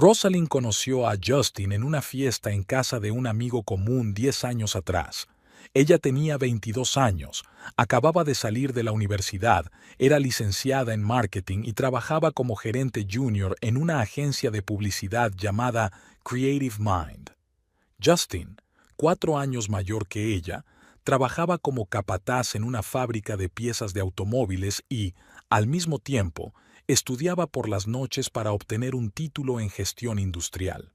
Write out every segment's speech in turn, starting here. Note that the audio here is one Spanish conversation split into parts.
Rosalind conoció a Justin en una fiesta en casa de un amigo común 10 años atrás. Ella tenía 22 años, acababa de salir de la universidad, era licenciada en marketing y trabajaba como gerente junior en una agencia de publicidad llamada Creative Mind. Justin, 4 años mayor que ella, trabajaba como capataz en una fábrica de piezas de automóviles y, al mismo tiempo, estudiaba por las noches para obtener un título en gestión industrial.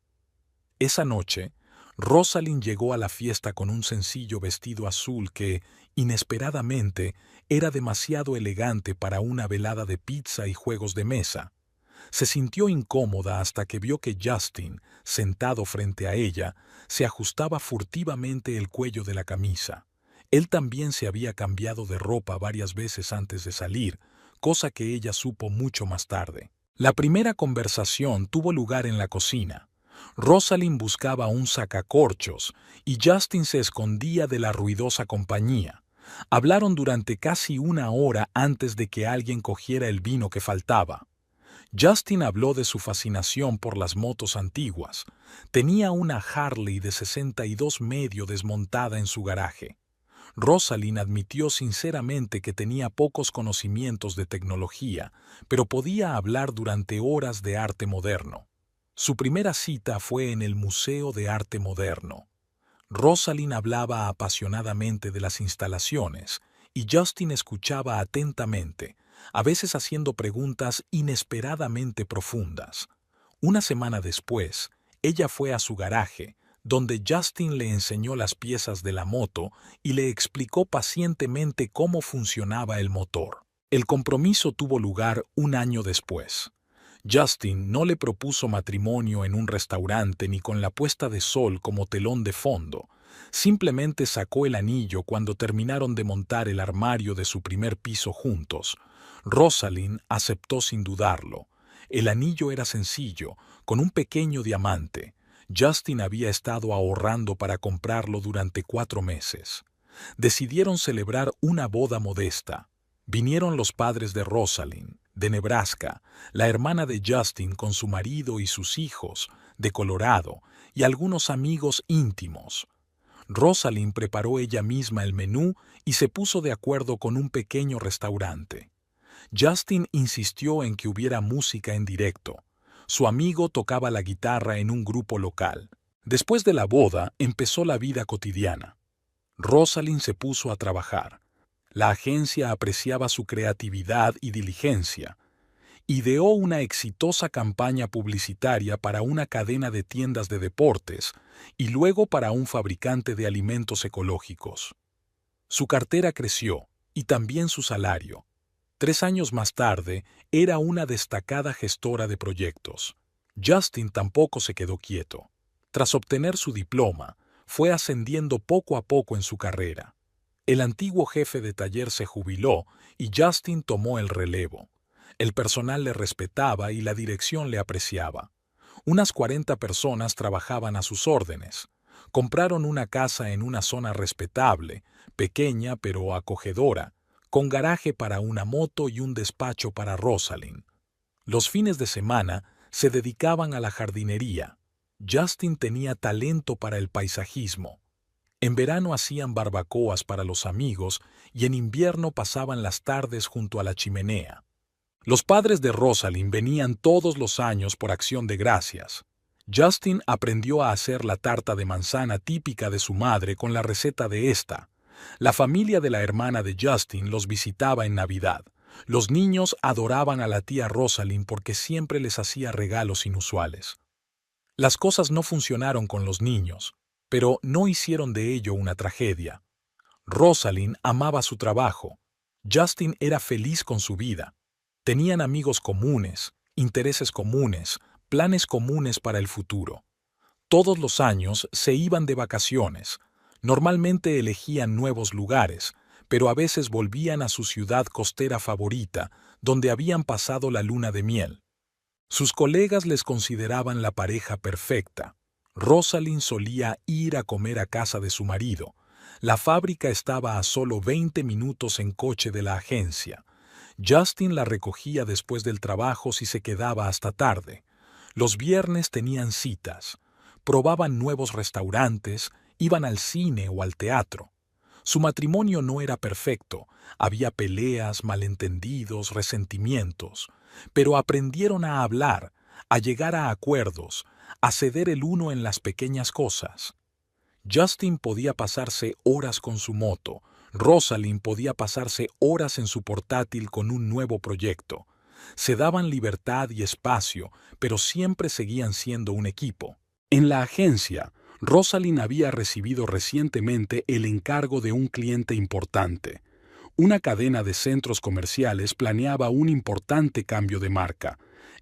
Esa noche, Rosalind llegó a la fiesta con un sencillo vestido azul que, inesperadamente, era demasiado elegante para una velada de pizza y juegos de mesa. Se sintió incómoda hasta que vio que Justin, sentado frente a ella, se ajustaba furtivamente el cuello de la camisa. Él también se había cambiado de ropa varias veces antes de salir, cosa que ella supo mucho más tarde. La primera conversación tuvo lugar en la cocina. Rosalind buscaba un sacacorchos y Justin se escondía de la ruidosa compañía. Hablaron durante casi una hora antes de que alguien cogiera el vino que faltaba. Justin habló de su fascinación por las motos antiguas. Tenía una Harley de 62 medio desmontada en su garaje. Rosalind admitió sinceramente que tenía pocos conocimientos de tecnología, pero podía hablar durante horas de arte moderno. Su primera cita fue en el Museo de Arte Moderno. Rosalind hablaba apasionadamente de las instalaciones y Justin escuchaba atentamente, a veces haciendo preguntas inesperadamente profundas. Una semana después, ella fue a su garaje, donde Justin le enseñó las piezas de la moto y le explicó pacientemente cómo funcionaba el motor. El compromiso tuvo lugar un año después. Justin no le propuso matrimonio en un restaurante ni con la puesta de sol como telón de fondo. Simplemente sacó el anillo cuando terminaron de montar el armario de su primer piso juntos. Rosalind aceptó sin dudarlo. El anillo era sencillo, con un pequeño diamante. Justin había estado ahorrando para comprarlo durante 4 meses. Decidieron celebrar una boda modesta. Vinieron los padres de Rosalind, de Nebraska, la hermana de Justin con su marido y sus hijos, de Colorado, y algunos amigos íntimos. Rosalind preparó ella misma el menú y se puso de acuerdo con un pequeño restaurante. Justin insistió en que hubiera música en directo. Su amigo tocaba la guitarra en un grupo local. Después de la boda empezó la vida cotidiana. Rosalind se puso a trabajar. La agencia apreciaba su creatividad y diligencia. Ideó una exitosa campaña publicitaria para una cadena de tiendas de deportes y luego para un fabricante de alimentos ecológicos. Su cartera creció y también su salario. 3 años más tarde, era una destacada gestora de proyectos. Justin tampoco se quedó quieto. Tras obtener su diploma, fue ascendiendo poco a poco en su carrera. El antiguo jefe de taller se jubiló y Justin tomó el relevo. El personal le respetaba y la dirección le apreciaba. Unas 40 personas trabajaban a sus órdenes. Compraron una casa en una zona respetable, pequeña pero acogedora, con garaje para una moto y un despacho para Rosalind. Los fines de semana se dedicaban a la jardinería. Justin tenía talento para el paisajismo. En verano hacían barbacoas para los amigos y en invierno pasaban las tardes junto a la chimenea. Los padres de Rosalind venían todos los años por acción de gracias. Justin aprendió a hacer la tarta de manzana típica de su madre con la receta de esta. La familia de la hermana de Justin los visitaba en Navidad. Los niños adoraban a la tía Rosalind porque siempre les hacía regalos inusuales. Las cosas no funcionaron con los niños, pero no hicieron de ello una tragedia. Rosalind amaba su trabajo. Justin era feliz con su vida. Tenían amigos comunes, intereses comunes, planes comunes para el futuro. Todos los años se iban de vacaciones. Normalmente elegían nuevos lugares, pero a veces volvían a su ciudad costera favorita, donde habían pasado la luna de miel. Sus colegas les consideraban la pareja perfecta. Rosalind solía ir a comer a casa de su marido. La fábrica estaba a solo 20 minutos en coche de la agencia. Justin la recogía después del trabajo si se quedaba hasta tarde. Los viernes tenían citas, probaban nuevos restaurantes, iban al cine o al teatro. Su matrimonio no era perfecto, había peleas, malentendidos, resentimientos, pero aprendieron a hablar, a llegar a acuerdos, a ceder el uno en las pequeñas cosas. Justin podía pasarse horas con su moto, Rosalind podía pasarse horas en su portátil con un nuevo proyecto. Se daban libertad y espacio, pero siempre seguían siendo un equipo. En la agencia, Rosalind había recibido recientemente el encargo de un cliente importante. Una cadena de centros comerciales planeaba un importante cambio de marca.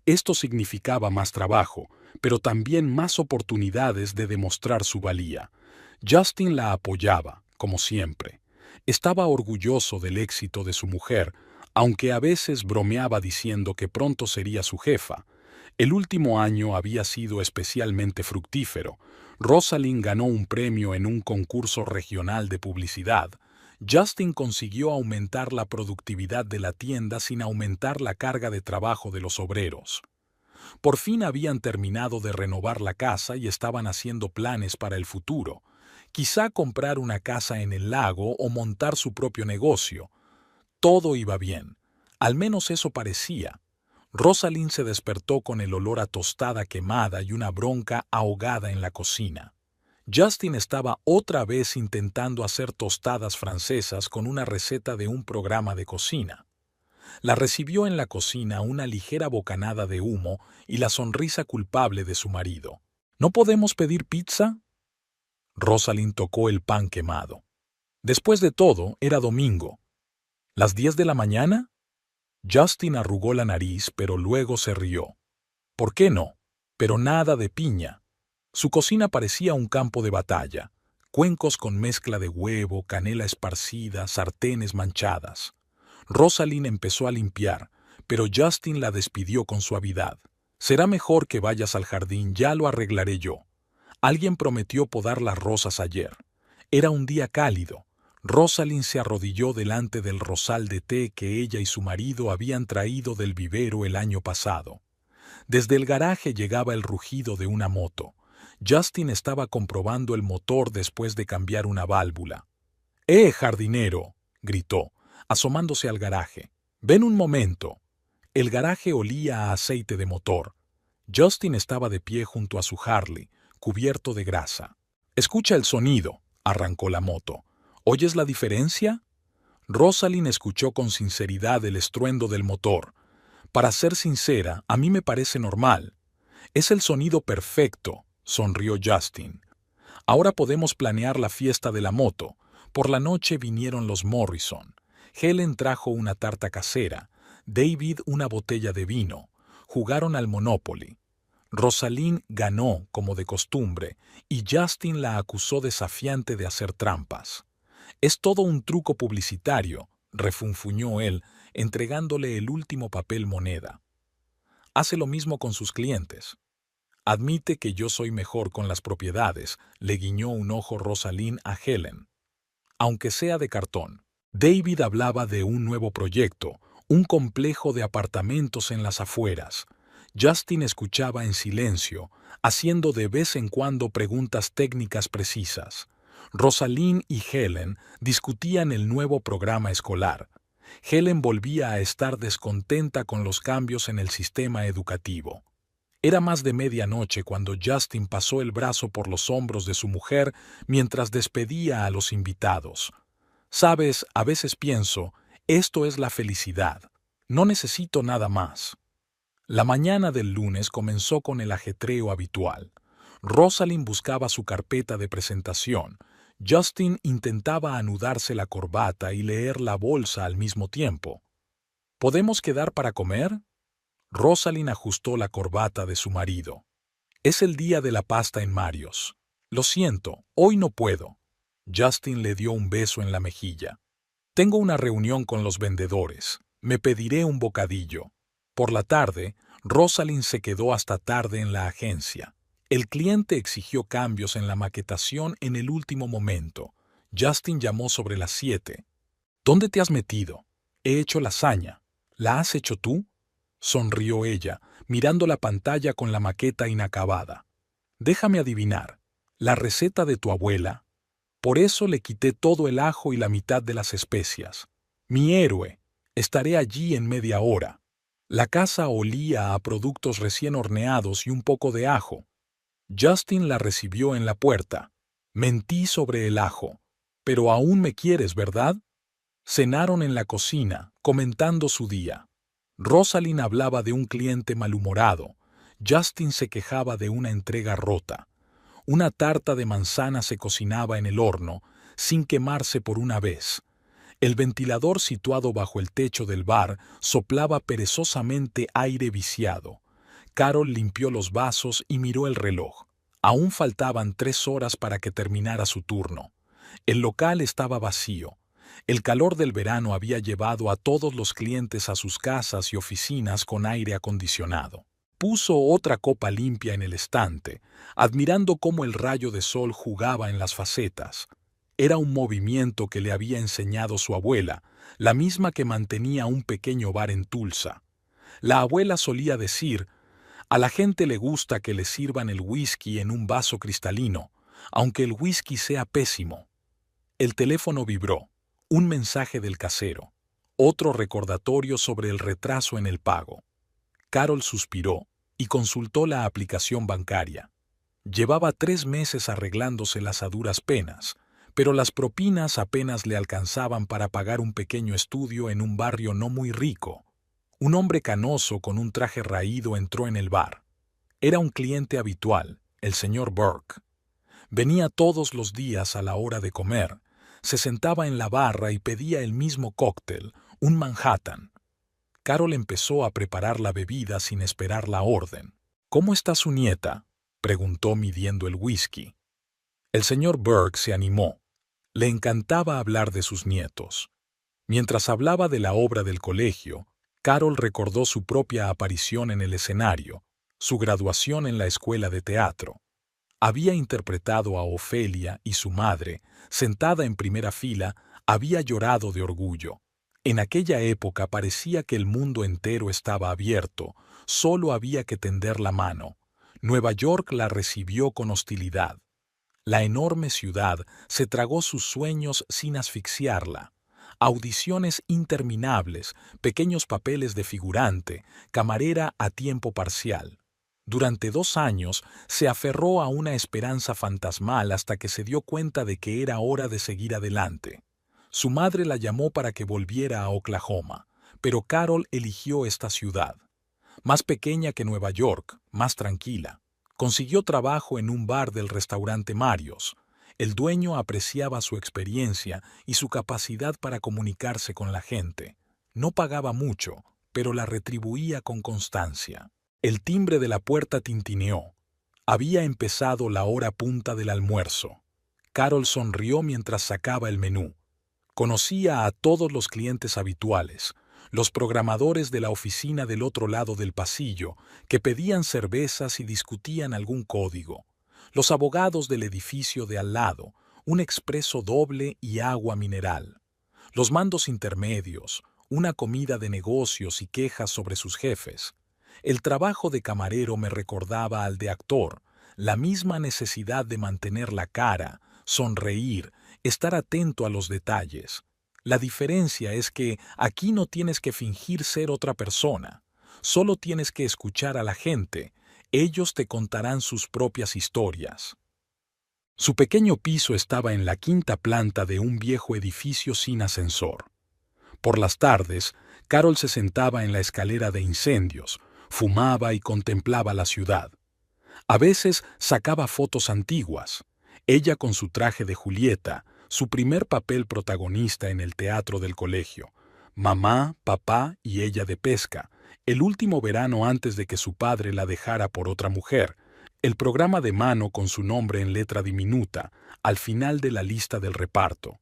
Esto significaba más trabajo, pero también más oportunidades de demostrar su valía. Justin la apoyaba, como siempre. Estaba orgulloso del éxito de su mujer, aunque a veces bromeaba diciendo que pronto sería su jefa. El último año había sido especialmente fructífero. Rosalind ganó un premio en un concurso regional de publicidad. Justin consiguió aumentar la productividad de la tienda sin aumentar la carga de trabajo de los obreros. Por fin habían terminado de renovar la casa y estaban haciendo planes para el futuro. Quizá comprar una casa en el lago o montar su propio negocio. Todo iba bien. Al menos eso parecía. Rosalind se despertó con el olor a tostada quemada y una bronca ahogada en la cocina. Justin estaba otra vez intentando hacer tostadas francesas con una receta de un programa de cocina. La recibió en la cocina una ligera bocanada de humo y la sonrisa culpable de su marido. ¿No podemos pedir pizza? Rosalind tocó el pan quemado. Después de todo, era domingo. ¿Las 10 de la mañana? Justin arrugó la nariz, pero luego se rió. ¿Por qué no? Pero nada de piña. Su cocina parecía un campo de batalla. Cuencos con mezcla de huevo, canela esparcida, sartenes manchadas. Rosalind empezó a limpiar, pero Justin la despidió con suavidad. Será mejor que vayas al jardín, ya lo arreglaré yo. Alguien prometió podar las rosas ayer. Era un día cálido. Rosalind se arrodilló delante del rosal de té que ella y su marido habían traído del vivero el año pasado. Desde el garaje llegaba el rugido de una moto. Justin estaba comprobando el motor después de cambiar una válvula. Jardinero! Gritó, asomándose al garaje. Ven un momento. El garaje olía a aceite de motor. Justin estaba de pie junto a su Harley, cubierto de grasa. Escucha el sonido, arrancó la moto. ¿Oyes la diferencia? Rosalind escuchó con sinceridad el estruendo del motor. Para ser sincera, a mí me parece normal. Es el sonido perfecto, sonrió Justin. Ahora podemos planear la fiesta de la moto. Por la noche vinieron los Morrison. Helen trajo una tarta casera, David una botella de vino. Jugaron al Monopoly. Rosalind ganó, como de costumbre, y Justin la acusó desafiante de hacer trampas. Es todo un truco publicitario, refunfuñó él, entregándole el último papel moneda. Hace lo mismo con sus clientes. Admite que yo soy mejor con las propiedades, le guiñó un ojo Rosalind a Helen. Aunque sea de cartón. David hablaba de un nuevo proyecto, un complejo de apartamentos en las afueras. Justin escuchaba en silencio, haciendo de vez en cuando preguntas técnicas precisas. Rosalind y Helen discutían el nuevo programa escolar. Helen volvía a estar descontenta con los cambios en el sistema educativo. Era más de medianoche cuando Justin pasó el brazo por los hombros de su mujer mientras despedía a los invitados. Sabes, a veces pienso, esto es la felicidad. No necesito nada más. La mañana del lunes comenzó con el ajetreo habitual. Rosalind buscaba su carpeta de presentación. Justin intentaba anudarse la corbata y leer la bolsa al mismo tiempo. ¿Podemos quedar para comer? Rosalind ajustó la corbata de su marido. Es el día de la pasta en Mario's. Lo siento, hoy no puedo. Justin le dio un beso en la mejilla. Tengo una reunión con los vendedores. Me pediré un bocadillo. Por la tarde, Rosalind se quedó hasta tarde en la agencia. El cliente exigió cambios en la maquetación en el último momento. Justin llamó sobre las 7. ¿Dónde te has metido? He hecho lasaña. ¿La has hecho tú? Sonrió ella, mirando la pantalla con la maqueta inacabada. Déjame adivinar, ¿la receta de tu abuela? Por eso le quité todo el ajo y la mitad de las especias. Mi héroe, estaré allí en media hora. La casa olía a productos recién horneados y un poco de ajo. Justin la recibió en la puerta. Mentí sobre el ajo. Pero aún me quieres, ¿verdad? Cenaron en la cocina, comentando su día. Rosalind hablaba de un cliente malhumorado. Justin se quejaba de una entrega rota. Una tarta de manzana se cocinaba en el horno, sin quemarse por una vez. El ventilador situado bajo el techo del bar soplaba perezosamente aire viciado. Carol limpió los vasos y miró el reloj. Aún faltaban 3 horas para que terminara su turno. El local estaba vacío. El calor del verano había llevado a todos los clientes a sus casas y oficinas con aire acondicionado. Puso otra copa limpia en el estante, admirando cómo el rayo de sol jugaba en las facetas. Era un movimiento que le había enseñado su abuela, la misma que mantenía un pequeño bar en Tulsa. La abuela solía decir: a la gente le gusta que le sirvan el whisky en un vaso cristalino, aunque el whisky sea pésimo. El teléfono vibró. Un mensaje del casero. Otro recordatorio sobre el retraso en el pago. Carol suspiró y consultó la aplicación bancaria. Llevaba 3 meses arreglándoselas a duras penas, pero las propinas apenas le alcanzaban para pagar un pequeño estudio en un barrio no muy rico. Un hombre canoso con un traje raído entró en el bar. Era un cliente habitual, el señor Burke. Venía todos los días a la hora de comer, se sentaba en la barra y pedía el mismo cóctel, un Manhattan. Carol empezó a preparar la bebida sin esperar la orden. «¿Cómo está su nieta?», preguntó midiendo el whisky. El señor Burke se animó. Le encantaba hablar de sus nietos. Mientras hablaba de la obra del colegio, Carol recordó su propia aparición en el escenario, su graduación en la escuela de teatro. Había interpretado a Ofelia y su madre, sentada en primera fila, había llorado de orgullo. En aquella época parecía que el mundo entero estaba abierto, solo había que tender la mano. Nueva York la recibió con hostilidad. La enorme ciudad se tragó sus sueños sin asfixiarla. Audiciones interminables, pequeños papeles de figurante, camarera a tiempo parcial. Durante 2 años se aferró a una esperanza fantasmal hasta que se dio cuenta de que era hora de seguir adelante. Su madre la llamó para que volviera a Oklahoma, pero Carol eligió esta ciudad. Más pequeña que Nueva York, más tranquila. Consiguió trabajo en un bar del restaurante Mario's. El dueño apreciaba su experiencia y su capacidad para comunicarse con la gente. No pagaba mucho, pero la retribuía con constancia. El timbre de la puerta tintineó. Había empezado la hora punta del almuerzo. Carol sonrió mientras sacaba el menú. Conocía a todos los clientes habituales, los programadores de la oficina del otro lado del pasillo, que pedían cervezas y discutían algún código, los abogados del edificio de al lado, un expreso doble y agua mineral, los mandos intermedios, una comida de negocios y quejas sobre sus jefes. El trabajo de camarero me recordaba al de actor, la misma necesidad de mantener la cara, sonreír, estar atento a los detalles. La diferencia es que aquí no tienes que fingir ser otra persona, solo tienes que escuchar a la gente, ellos te contarán sus propias historias. Su pequeño piso estaba en la 5ª planta de un viejo edificio sin ascensor. Por las tardes, Carol se sentaba en la escalera de incendios, fumaba y contemplaba la ciudad. A veces sacaba fotos antiguas. Ella con su traje de Julieta, su primer papel protagonista en el teatro del colegio. Mamá, papá y ella de pesca. El último verano antes de que su padre la dejara por otra mujer. El programa de mano con su nombre en letra diminuta, al final de la lista del reparto.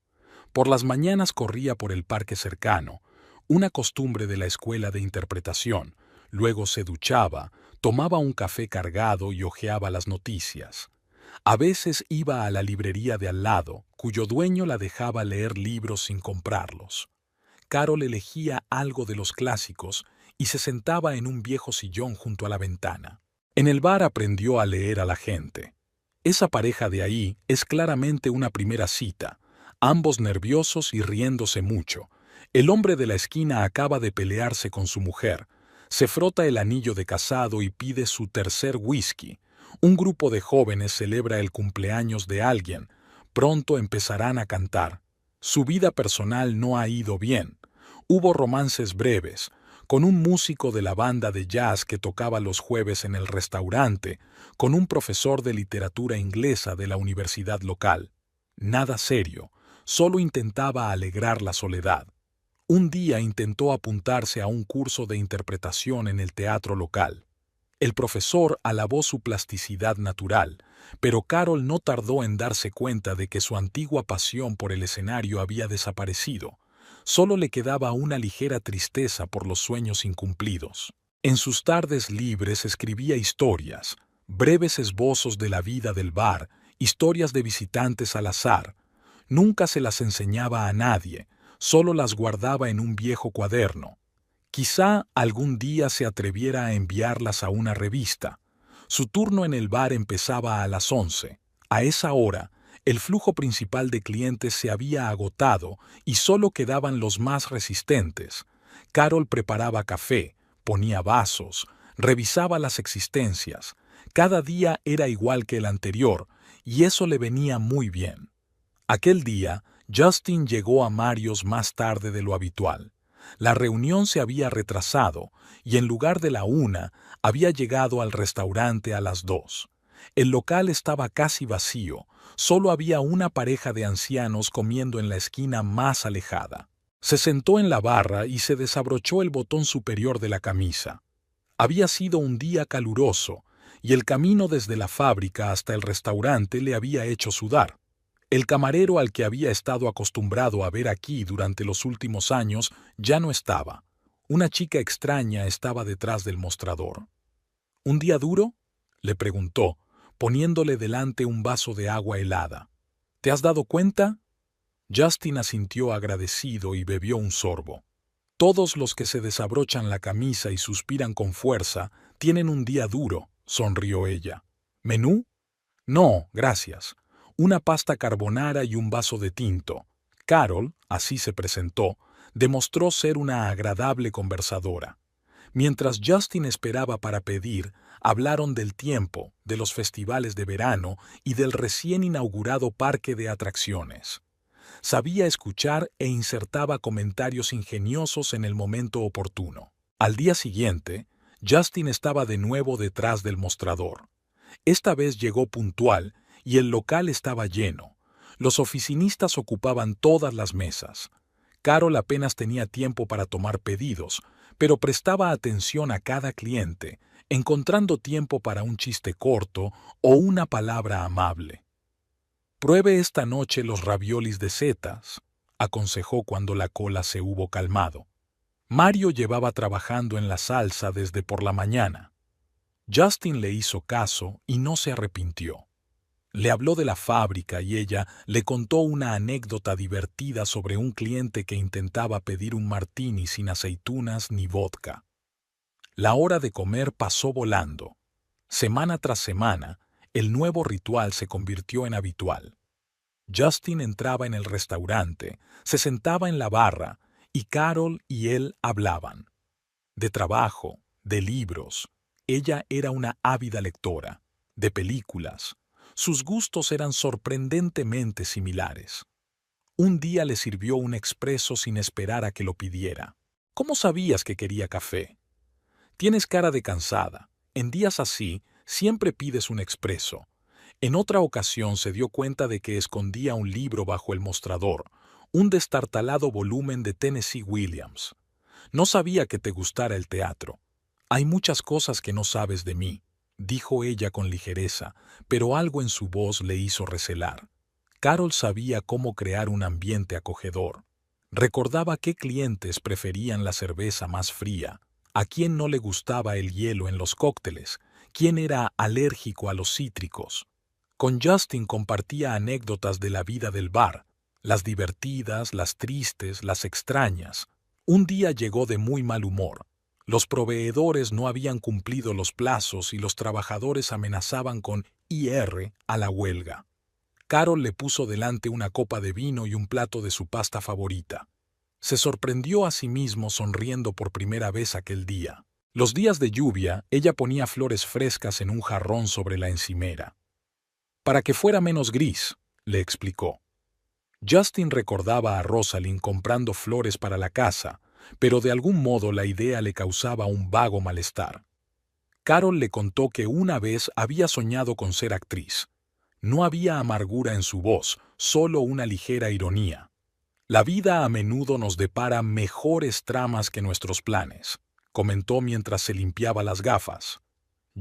Por las mañanas corría por el parque cercano, una costumbre de la escuela de interpretación. Luego se duchaba, tomaba un café cargado y hojeaba las noticias. A veces iba a la librería de al lado, cuyo dueño la dejaba leer libros sin comprarlos. Carol elegía algo de los clásicos y se sentaba en un viejo sillón junto a la ventana. En el bar aprendió a leer a la gente. Esa pareja de ahí es claramente una primera cita, ambos nerviosos y riéndose mucho. El hombre de la esquina acaba de pelearse con su mujer, se frota el anillo de casado y pide su tercer whisky. Un grupo de jóvenes celebra el cumpleaños de alguien. Pronto empezarán a cantar. Su vida personal no ha ido bien. Hubo romances breves, con un músico de la banda de jazz que tocaba los jueves en el restaurante, con un profesor de literatura inglesa de la universidad local. Nada serio, solo intentaba alegrar la soledad. Un día intentó apuntarse a un curso de interpretación en el teatro local. El profesor alabó su plasticidad natural, pero Carol no tardó en darse cuenta de que su antigua pasión por el escenario había desaparecido. Solo le quedaba una ligera tristeza por los sueños incumplidos. En sus tardes libres escribía historias, breves esbozos de la vida del bar, historias de visitantes al azar. Nunca se las enseñaba a nadie, solo las guardaba en un viejo cuaderno. Quizá algún día se atreviera a enviarlas a una revista. Su turno en el bar empezaba a las 11. A esa hora, el flujo principal de clientes se había agotado y solo quedaban los más resistentes. Carol preparaba café, ponía vasos, revisaba las existencias. Cada día era igual que el anterior, y eso le venía muy bien. Aquel día, Justin llegó a Mario's más tarde de lo habitual. La reunión se había retrasado y en lugar de la 1, había llegado al restaurante a las 2. El local estaba casi vacío, solo había una pareja de ancianos comiendo en la esquina más alejada. Se sentó en la barra y se desabrochó el botón superior de la camisa. Había sido un día caluroso y el camino desde la fábrica hasta el restaurante le había hecho sudar. El camarero al que había estado acostumbrado a ver aquí durante los últimos años ya no estaba. Una chica extraña estaba detrás del mostrador. ¿Un día duro?, le preguntó, poniéndole delante un vaso de agua helada. ¿Te has dado cuenta? Justin asintió agradecido y bebió un sorbo. Todos los que se desabrochan la camisa y suspiran con fuerza tienen un día duro, sonrió ella. ¿Menú? No, gracias. Una pasta carbonara y un vaso de tinto. Carol, así se presentó, demostró ser una agradable conversadora. Mientras Justin esperaba para pedir, hablaron del tiempo, de los festivales de verano y del recién inaugurado parque de atracciones. Sabía escuchar e insertaba comentarios ingeniosos en el momento oportuno. Al día siguiente, Justin estaba de nuevo detrás del mostrador. Esta vez llegó puntual y el local estaba lleno. Los oficinistas ocupaban todas las mesas. Carol apenas tenía tiempo para tomar pedidos, pero prestaba atención a cada cliente, encontrando tiempo para un chiste corto o una palabra amable. «Pruebe esta noche los raviolis de setas», aconsejó cuando la cola se hubo calmado. Mario llevaba trabajando en la salsa desde por la mañana. Justin le hizo caso y no se arrepintió. Le habló de la fábrica y ella le contó una anécdota divertida sobre un cliente que intentaba pedir un martini sin aceitunas ni vodka. La hora de comer pasó volando. Semana tras semana, el nuevo ritual se convirtió en habitual. Justin entraba en el restaurante, se sentaba en la barra y Carol y él hablaban. De trabajo, de libros. Ella era una ávida lectora, de películas. Sus gustos eran sorprendentemente similares. Un día le sirvió un expreso sin esperar a que lo pidiera. ¿Cómo sabías que quería café? Tienes cara de cansada. En días así, siempre pides un expreso. En otra ocasión se dio cuenta de que escondía un libro bajo el mostrador, un destartalado volumen de Tennessee Williams. No sabía que te gustara el teatro. Hay muchas cosas que no sabes de mí, dijo ella con ligereza, pero algo en su voz le hizo recelar. Carol sabía cómo crear un ambiente acogedor. Recordaba qué clientes preferían la cerveza más fría, a quién no le gustaba el hielo en los cócteles, quién era alérgico a los cítricos. Con Justin compartía anécdotas de la vida del bar, las divertidas, las tristes, las extrañas. Un día llegó de muy mal humor. Los proveedores no habían cumplido los plazos y los trabajadores amenazaban con ir a la huelga. Carol le puso delante una copa de vino y un plato de su pasta favorita. Se sorprendió a sí mismo sonriendo por primera vez aquel día. Los días de lluvia, ella ponía flores frescas en un jarrón sobre la encimera. Para que fuera menos gris, le explicó. Justin recordaba a Rosalind comprando flores para la casa, pero de algún modo la idea le causaba un vago malestar. Carol le contó que una vez había soñado con ser actriz. No había amargura en su voz, solo una ligera ironía. La vida a menudo nos depara mejores tramas que nuestros planes, comentó mientras se limpiaba las gafas.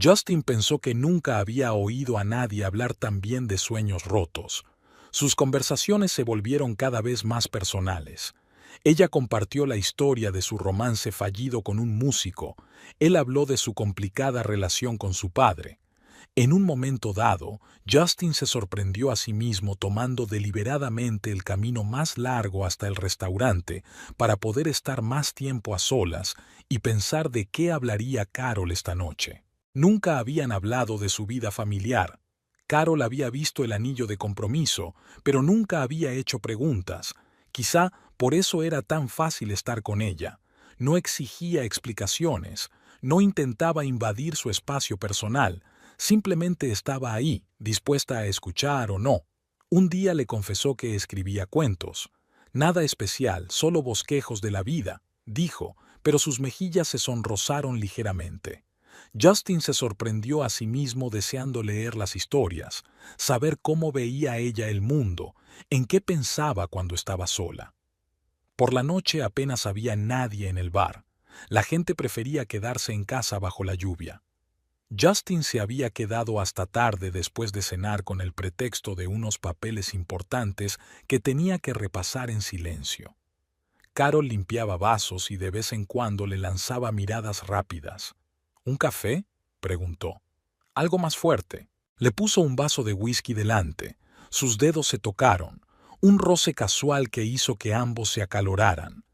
Justin pensó que nunca había oído a nadie hablar tan bien de sueños rotos. Sus conversaciones se volvieron cada vez más personales. Ella compartió la historia de su romance fallido con un músico. Él habló de su complicada relación con su padre. En un momento dado, Justin se sorprendió a sí mismo tomando deliberadamente el camino más largo hasta el restaurante para poder estar más tiempo a solas y pensar de qué hablaría Carol esta noche. Nunca habían hablado de su vida familiar. Carol había visto el anillo de compromiso, pero nunca había hecho preguntas. Quizá por eso era tan fácil estar con ella. No exigía explicaciones, no intentaba invadir su espacio personal, simplemente estaba ahí, dispuesta a escuchar o no. Un día le confesó que escribía cuentos. Nada especial, solo bosquejos de la vida, dijo, pero sus mejillas se sonrosaron ligeramente. Justin se sorprendió a sí mismo deseando leer las historias, saber cómo veía ella el mundo, en qué pensaba cuando estaba sola. Por la noche apenas había nadie en el bar. La gente prefería quedarse en casa bajo la lluvia. Justin se había quedado hasta tarde después de cenar con el pretexto de unos papeles importantes que tenía que repasar en silencio. Carol limpiaba vasos y de vez en cuando le lanzaba miradas rápidas. ¿Un café?, preguntó. Algo más fuerte. Le puso un vaso de whisky delante. Sus dedos se tocaron, un roce casual que hizo que ambos se acaloraran.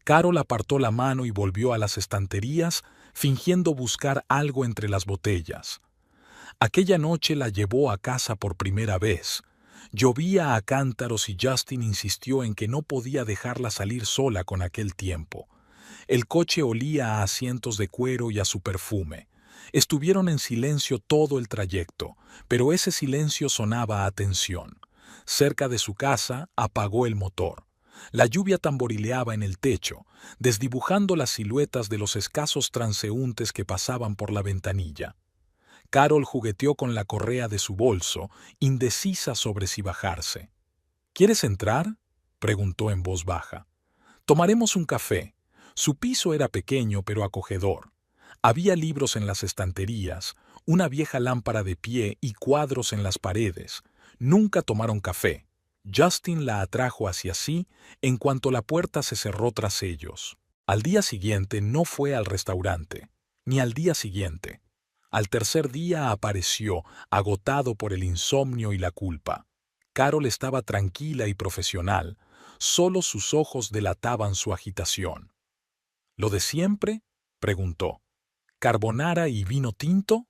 Carol apartó la mano y volvió a las estanterías, fingiendo buscar algo entre las botellas. Aquella noche la llevó a casa por primera vez. Llovía a cántaros y Justin insistió en que no podía dejarla salir sola con aquel tiempo. El coche olía a asientos de cuero y a su perfume. Estuvieron en silencio todo el trayecto, pero ese silencio sonaba a tensión. Cerca de su casa apagó el motor. La lluvia tamborileaba en el techo, desdibujando las siluetas de los escasos transeúntes que pasaban por la ventanilla. Carol jugueteó con la correa de su bolso, indecisa sobre si bajarse. ¿Quieres entrar?, preguntó en voz baja. Tomaremos un café. Su piso era pequeño pero acogedor. Había libros en las estanterías, una vieja lámpara de pie y cuadros en las paredes. Nunca tomaron café. Justin la atrajo hacia sí en cuanto la puerta se cerró tras ellos. Al día siguiente no fue al restaurante, ni al día siguiente. Al tercer día apareció, agotado por el insomnio y la culpa. Carol estaba tranquila y profesional, solo sus ojos delataban su agitación. ¿Lo de siempre?, preguntó. ¿Carbonara y vino tinto?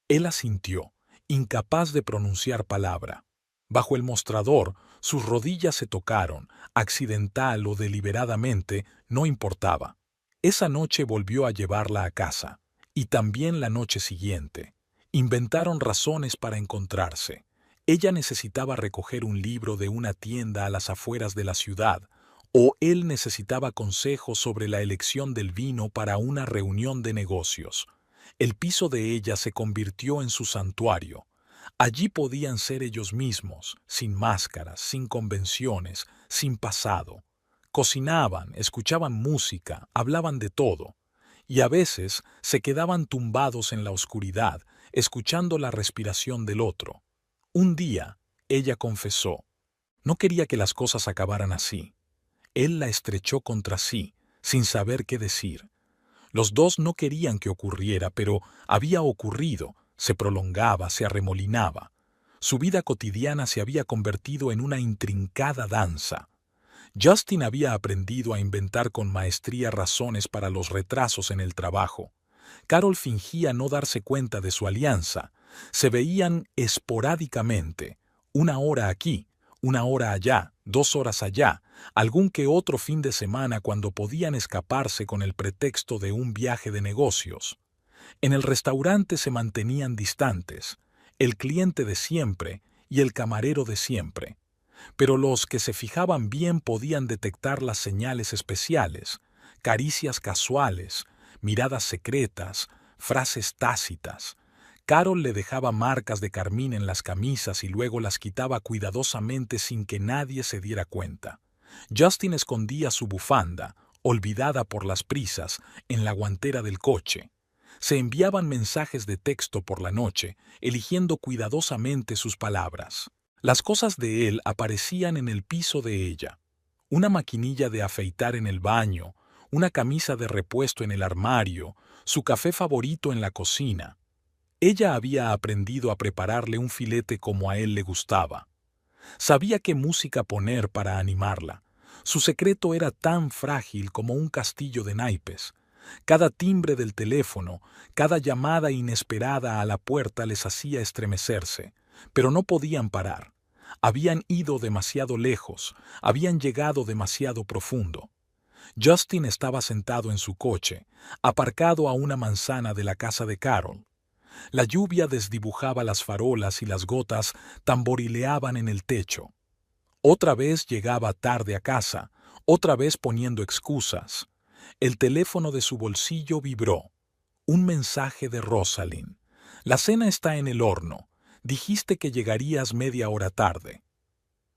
Él asintió, incapaz de pronunciar palabra. Bajo el mostrador, sus rodillas se tocaron, accidental o deliberadamente, no importaba. Esa noche volvió a llevarla a casa, y también la noche siguiente. Inventaron razones para encontrarse. Ella necesitaba recoger un libro de una tienda a las afueras de la ciudad, o él necesitaba consejos sobre la elección del vino para una reunión de negocios. El piso de ella se convirtió en su santuario. Allí podían ser ellos mismos, sin máscaras, sin convenciones, sin pasado. Cocinaban, escuchaban música, hablaban de todo. Y a veces se quedaban tumbados en la oscuridad, escuchando la respiración del otro. Un día, ella confesó. No quería que las cosas acabaran así. Él la estrechó contra sí, sin saber qué decir. Los dos no querían que ocurriera, pero había ocurrido, se prolongaba, se arremolinaba. Su vida cotidiana se había convertido en una intrincada danza. Justin había aprendido a inventar con maestría razones para los retrasos en el trabajo. Carol fingía no darse cuenta de su alianza. Se veían esporádicamente, una hora aquí, una hora allá, 2 horas allá, algún que otro fin de semana cuando podían escaparse con el pretexto de un viaje de negocios. En el restaurante se mantenían distantes, el cliente de siempre y el camarero de siempre. Pero los que se fijaban bien podían detectar las señales especiales, caricias casuales, miradas secretas, frases tácitas. Carol le dejaba marcas de carmín en las camisas y luego las quitaba cuidadosamente sin que nadie se diera cuenta. Justin escondía su bufanda, olvidada por las prisas, en la guantera del coche. Se enviaban mensajes de texto por la noche, eligiendo cuidadosamente sus palabras. Las cosas de él aparecían en el piso de ella. Una maquinilla de afeitar en el baño, una camisa de repuesto en el armario, su café favorito en la cocina. Ella había aprendido a prepararle un filete como a él le gustaba. Sabía qué música poner para animarla. Su secreto era tan frágil como un castillo de naipes. Cada timbre del teléfono, cada llamada inesperada a la puerta les hacía estremecerse, pero no podían parar. Habían ido demasiado lejos, habían llegado demasiado profundo. Justin estaba sentado en su coche, aparcado a una manzana de la casa de Carol. La lluvia desdibujaba las farolas y las gotas tamborileaban en el techo. Otra vez llegaba tarde a casa, otra vez poniendo excusas. El teléfono de su bolsillo vibró. Un mensaje de Rosalind. La cena está en el horno. Dijiste que llegarías media hora tarde.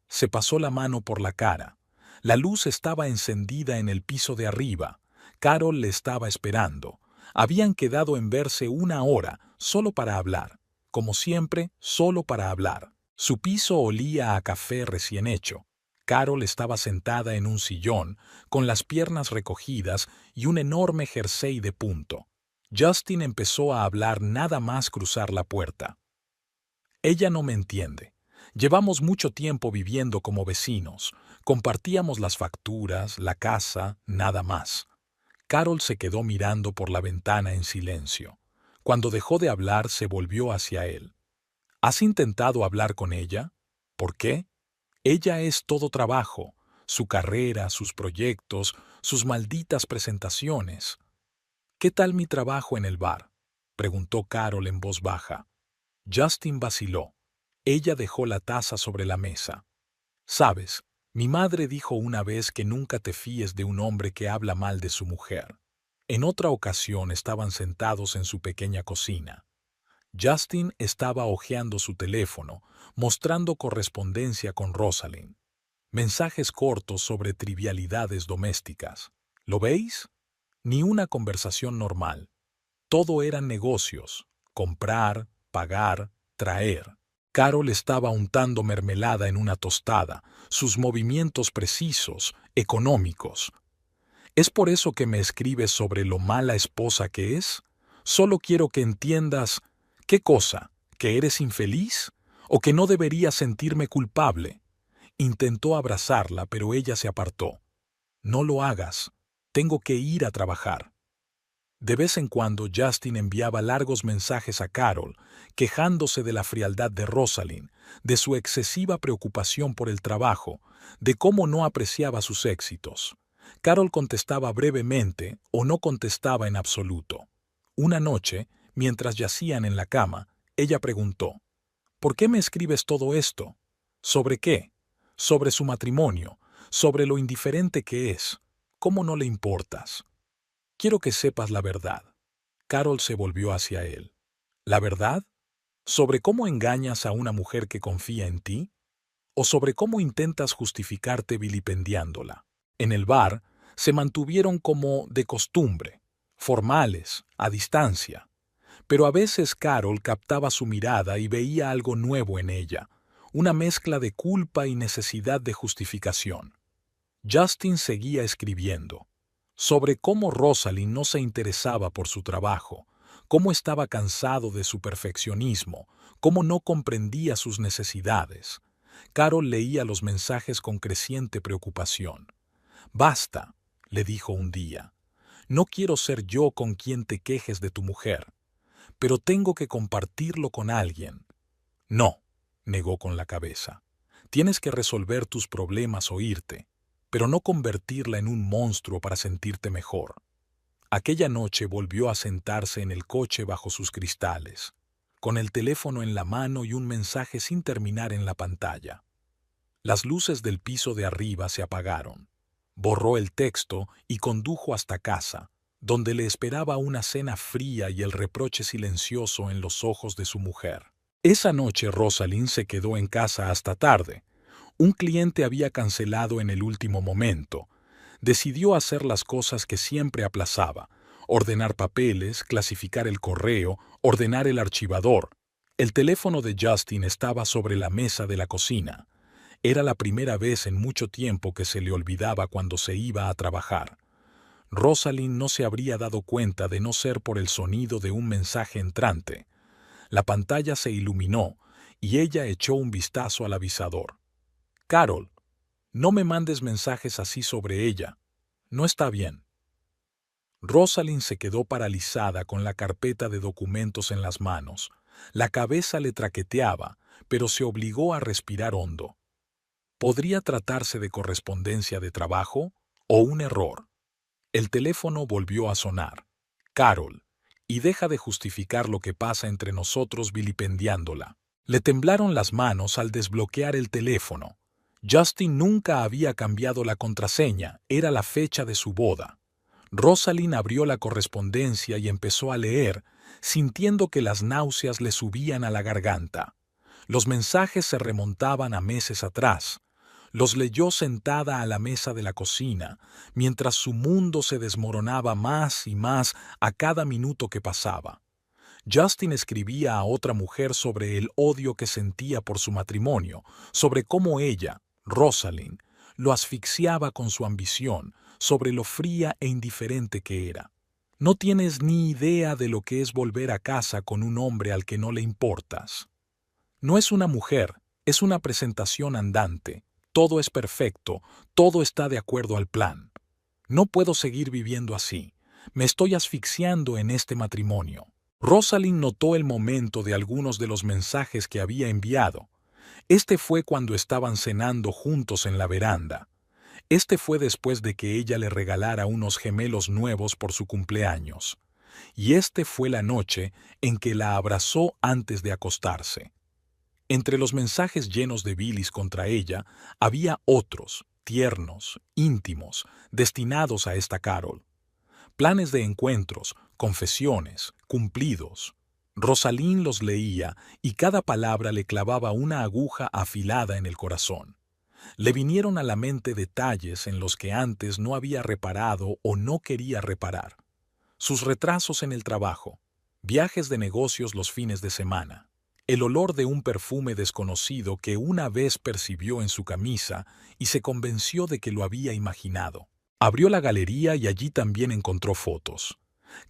Se pasó la mano por la cara. La luz estaba encendida en el piso de arriba. Carol le estaba esperando. Habían quedado en verse 1 hora, solo para hablar. Como siempre, solo para hablar. Su piso olía a café recién hecho. Carol estaba sentada en un sillón, con las piernas recogidas y un enorme jersey de punto. Justin empezó a hablar nada más cruzar la puerta. Ella no me entiende. Llevamos mucho tiempo viviendo como vecinos. Compartíamos las facturas, la casa, nada más. Carol se quedó mirando por la ventana en silencio. Cuando dejó de hablar, se volvió hacia él. ¿Has intentado hablar con ella? ¿Por qué? Ella es todo trabajo, su carrera, sus proyectos, sus malditas presentaciones. ¿Qué tal mi trabajo en el bar?, preguntó Carol en voz baja. Justin vaciló. Ella dejó la taza sobre la mesa. Sabes, mi madre dijo una vez que nunca te fíes de un hombre que habla mal de su mujer. En otra ocasión estaban sentados en su pequeña cocina. Justin estaba hojeando su teléfono, mostrando correspondencia con Rosalind. Mensajes cortos sobre trivialidades domésticas. ¿Lo veis? Ni una conversación normal. Todo eran negocios. Comprar, pagar, traer. Carol estaba untando mermelada en una tostada, sus movimientos precisos, económicos. ¿Es por eso que me escribes sobre lo mala esposa que es? Solo quiero que entiendas... ¿Qué cosa? ¿Que eres infeliz? ¿O que no debería sentirme culpable? Intentó abrazarla, pero ella se apartó. No lo hagas. Tengo que ir a trabajar. De vez en cuando Justin enviaba largos mensajes a Carol, quejándose de la frialdad de Rosalind, de su excesiva preocupación por el trabajo, de cómo no apreciaba sus éxitos. Carol contestaba brevemente o no contestaba en absoluto. Una noche, mientras yacían en la cama, ella preguntó, ¿por qué me escribes todo esto? ¿Sobre qué? Sobre su matrimonio, sobre lo indiferente que es. ¿Cómo no le importas? Quiero que sepas la verdad. Carol se volvió hacia él. ¿La verdad? ¿Sobre cómo engañas a una mujer que confía en ti? ¿O sobre cómo intentas justificarte vilipendiándola? En el bar se mantuvieron como de costumbre, formales, a distancia. Pero a veces Carol captaba su mirada y veía algo nuevo en ella, una mezcla de culpa y necesidad de justificación. Justin seguía escribiendo, sobre cómo Rosalind no se interesaba por su trabajo, cómo estaba cansado de su perfeccionismo, cómo no comprendía sus necesidades. Carol leía los mensajes con creciente preocupación. «Basta», le dijo un día. «No quiero ser yo con quien te quejes de tu mujer, pero tengo que compartirlo con alguien». «No», negó con la cabeza. «Tienes que resolver tus problemas o irte, pero no convertirla en un monstruo para sentirte mejor». Aquella noche volvió a sentarse en el coche bajo sus cristales, con el teléfono en la mano y un mensaje sin terminar en la pantalla. Las luces del piso de arriba se apagaron. Borró el texto y condujo hasta casa, donde le esperaba una cena fría y el reproche silencioso en los ojos de su mujer. Esa noche Rosalind se quedó en casa hasta tarde. Un cliente había cancelado en el último momento. Decidió hacer las cosas que siempre aplazaba: ordenar papeles, clasificar el correo, ordenar el archivador. El teléfono de Justin estaba sobre la mesa de la cocina. Era la primera vez en mucho tiempo que se le olvidaba cuando se iba a trabajar. Rosalind no se habría dado cuenta de no ser por el sonido de un mensaje entrante. La pantalla se iluminó y ella echó un vistazo al avisador. «Carol, no me mandes mensajes así sobre ella. No está bien». Rosalind se quedó paralizada con la carpeta de documentos en las manos. La cabeza le traqueteaba, pero se obligó a respirar hondo. ¿Podría tratarse de correspondencia de trabajo o un error? El teléfono volvió a sonar. «Carol, y deja de justificar lo que pasa entre nosotros vilipendiándola». Le temblaron las manos al desbloquear el teléfono. Justin nunca había cambiado la contraseña, era la fecha de su boda. Rosalind abrió la correspondencia y empezó a leer, sintiendo que las náuseas le subían a la garganta. Los mensajes se remontaban a meses atrás. Los leyó sentada a la mesa de la cocina, mientras su mundo se desmoronaba más y más a cada minuto que pasaba. Justin escribía a otra mujer sobre el odio que sentía por su matrimonio, sobre cómo ella, Rosalind, lo asfixiaba con su ambición, sobre lo fría e indiferente que era. «No tienes ni idea de lo que es volver a casa con un hombre al que no le importas. No es una mujer, es una presentación andante. Todo es perfecto, todo está de acuerdo al plan. No puedo seguir viviendo así. Me estoy asfixiando en este matrimonio». Rosalind notó el momento de algunos de los mensajes que había enviado. Este fue cuando estaban cenando juntos en la veranda. Este fue después de que ella le regalara unos gemelos nuevos por su cumpleaños. Y este fue la noche en que la abrazó antes de acostarse. Entre los mensajes llenos de bilis contra ella, había otros, tiernos, íntimos, destinados a esta Carol. Planes de encuentros, confesiones, cumplidos. Rosalind los leía y cada palabra le clavaba una aguja afilada en el corazón. Le vinieron a la mente detalles en los que antes no había reparado o no quería reparar. Sus retrasos en el trabajo, viajes de negocios los fines de semana, el olor de un perfume desconocido que una vez percibió en su camisa y se convenció de que lo había imaginado. Abrió la galería y allí también encontró fotos.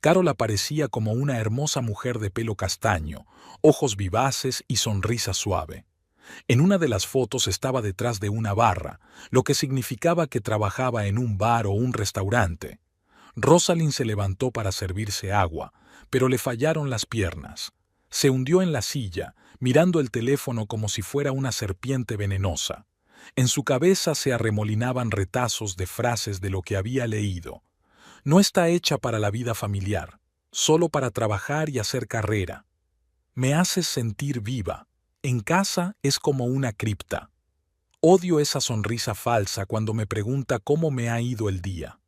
Carol aparecía como una hermosa mujer de pelo castaño, ojos vivaces y sonrisa suave. En una de las fotos estaba detrás de una barra, lo que significaba que trabajaba en un bar o un restaurante. Rosalind se levantó para servirse agua, pero le fallaron las piernas. Se hundió en la silla, mirando el teléfono como si fuera una serpiente venenosa. En su cabeza se arremolinaban retazos de frases de lo que había leído. No está hecha para la vida familiar, solo para trabajar y hacer carrera. Me haces sentir viva. En casa es como una cripta. Odio esa sonrisa falsa cuando me pregunta cómo me ha ido el día.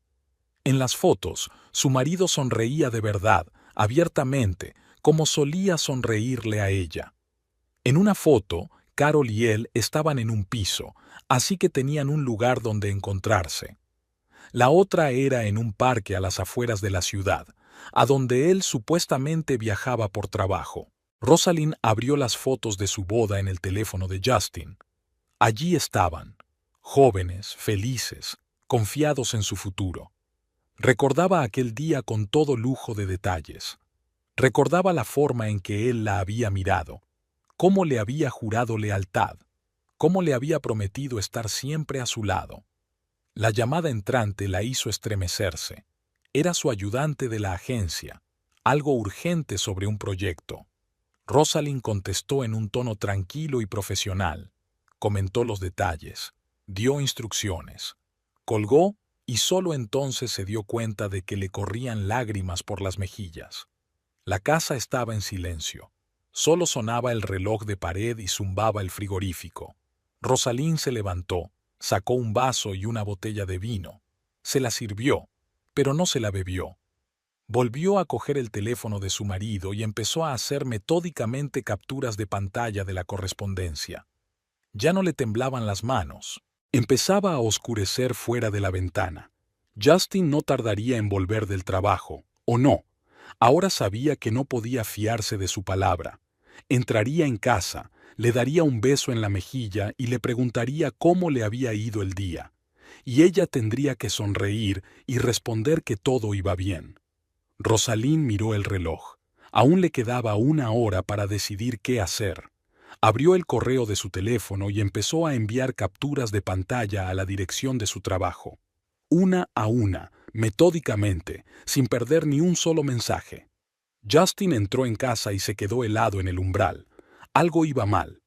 En las fotos, su marido sonreía de verdad, abiertamente, como solía sonreírle a ella. En una foto, Carol y él estaban en un piso, así que tenían un lugar donde encontrarse. La otra era en un parque a las afueras de la ciudad, a donde él supuestamente viajaba por trabajo. Rosalind abrió las fotos de su boda en el teléfono de Justin. Allí estaban, jóvenes, felices, confiados en su futuro. Recordaba aquel día con todo lujo de detalles. Recordaba la forma en que él la había mirado, cómo le había jurado lealtad, cómo le había prometido estar siempre a su lado. La llamada entrante la hizo estremecerse. Era su ayudante de la agencia, algo urgente sobre un proyecto. Rosalind contestó en un tono tranquilo y profesional. Comentó los detalles, dio instrucciones, colgó y solo entonces se dio cuenta de que le corrían lágrimas por las mejillas. La casa estaba en silencio. Solo sonaba el reloj de pared y zumbaba el frigorífico. Rosalind se levantó, sacó un vaso y una botella de vino. Se la sirvió, pero no se la bebió. Volvió a coger el teléfono de su marido y empezó a hacer metódicamente capturas de pantalla de la correspondencia. Ya no le temblaban las manos. Empezaba a oscurecer fuera de la ventana. Justin no tardaría en volver del trabajo, ¿o no? Ahora sabía que no podía fiarse de su palabra. Entraría en casa, le daría un beso en la mejilla y le preguntaría cómo le había ido el día. Y ella tendría que sonreír y responder que todo iba bien. Rosalind miró el reloj. Aún le quedaba 1 hora para decidir qué hacer. Abrió el correo de su teléfono y empezó a enviar capturas de pantalla a la dirección de su trabajo. Una a una, metódicamente, sin perder ni un solo mensaje. Justin entró en casa y se quedó helado en el umbral. Algo iba mal.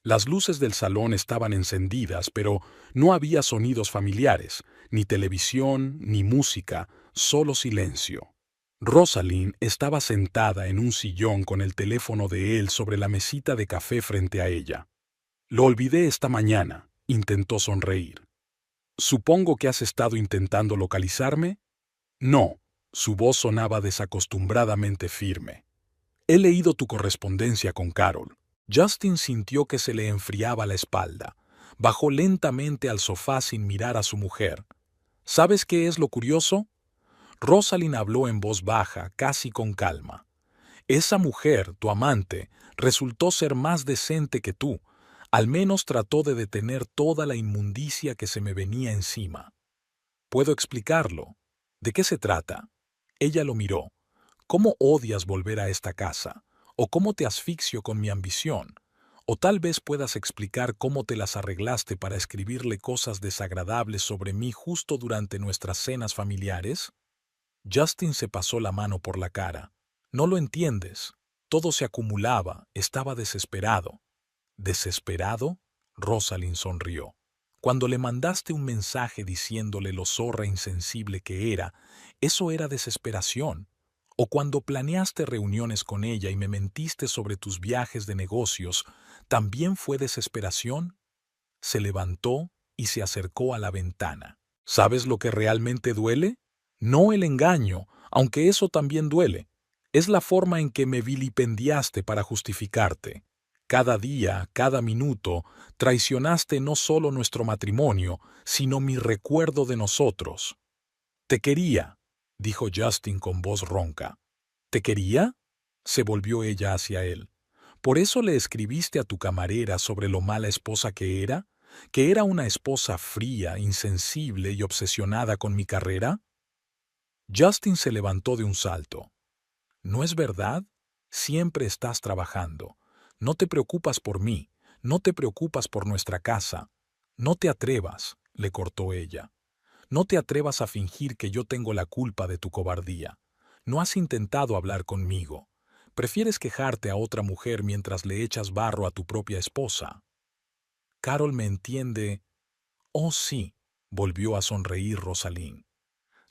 Las luces del salón estaban encendidas, pero no había sonidos familiares, ni televisión, ni música, solo silencio. Rosalind estaba sentada en un sillón con el teléfono de él sobre la mesita de café frente a ella. Lo olvidé esta mañana, intentó sonreír. ¿Supongo que has estado intentando localizarme? No, su voz sonaba desacostumbradamente firme. He leído tu correspondencia con Carol. Justin sintió que se le enfriaba la espalda. Bajó lentamente al sofá sin mirar a su mujer. ¿Sabes qué es lo curioso? Rosalind habló en voz baja, casi con calma. Esa mujer, tu amante, resultó ser más decente que tú. Al menos trató de detener toda la inmundicia que se me venía encima. ¿Puedo explicarlo? ¿De qué se trata? Ella lo miró. ¿Cómo odias volver a esta casa? ¿O cómo te asfixio con mi ambición? O tal vez puedas explicar cómo te las arreglaste para escribirle cosas desagradables sobre mí justo durante nuestras cenas familiares. Justin se pasó la mano por la cara. No lo entiendes. Todo se acumulaba, estaba desesperado. ¿Desesperado? Rosalind sonrió. Cuando le mandaste un mensaje diciéndole lo zorra insensible que era, eso era desesperación. O cuando planeaste reuniones con ella y me mentiste sobre tus viajes de negocios, ¿también fue desesperación? Se levantó y se acercó a la ventana. ¿Sabes lo que realmente duele? No el engaño, aunque eso también duele. Es la forma en que me vilipendiaste para justificarte. Cada día, cada minuto, traicionaste no solo nuestro matrimonio, sino mi recuerdo de nosotros. Te quería, dijo Justin con voz ronca. ¿Te quería? Se volvió ella hacia él. ¿Por eso le escribiste a tu camarera sobre lo mala esposa que era una esposa fría, insensible y obsesionada con mi carrera? Justin se levantó de un salto. ¿No es verdad? Siempre estás trabajando. No te preocupas por mí, no te preocupas por nuestra casa. No te atrevas, le cortó ella. No te atrevas a fingir que yo tengo la culpa de tu cobardía. No has intentado hablar conmigo. Prefieres quejarte a otra mujer mientras le echas barro a tu propia esposa. Carol me entiende. Oh, sí, volvió a sonreír Rosalind.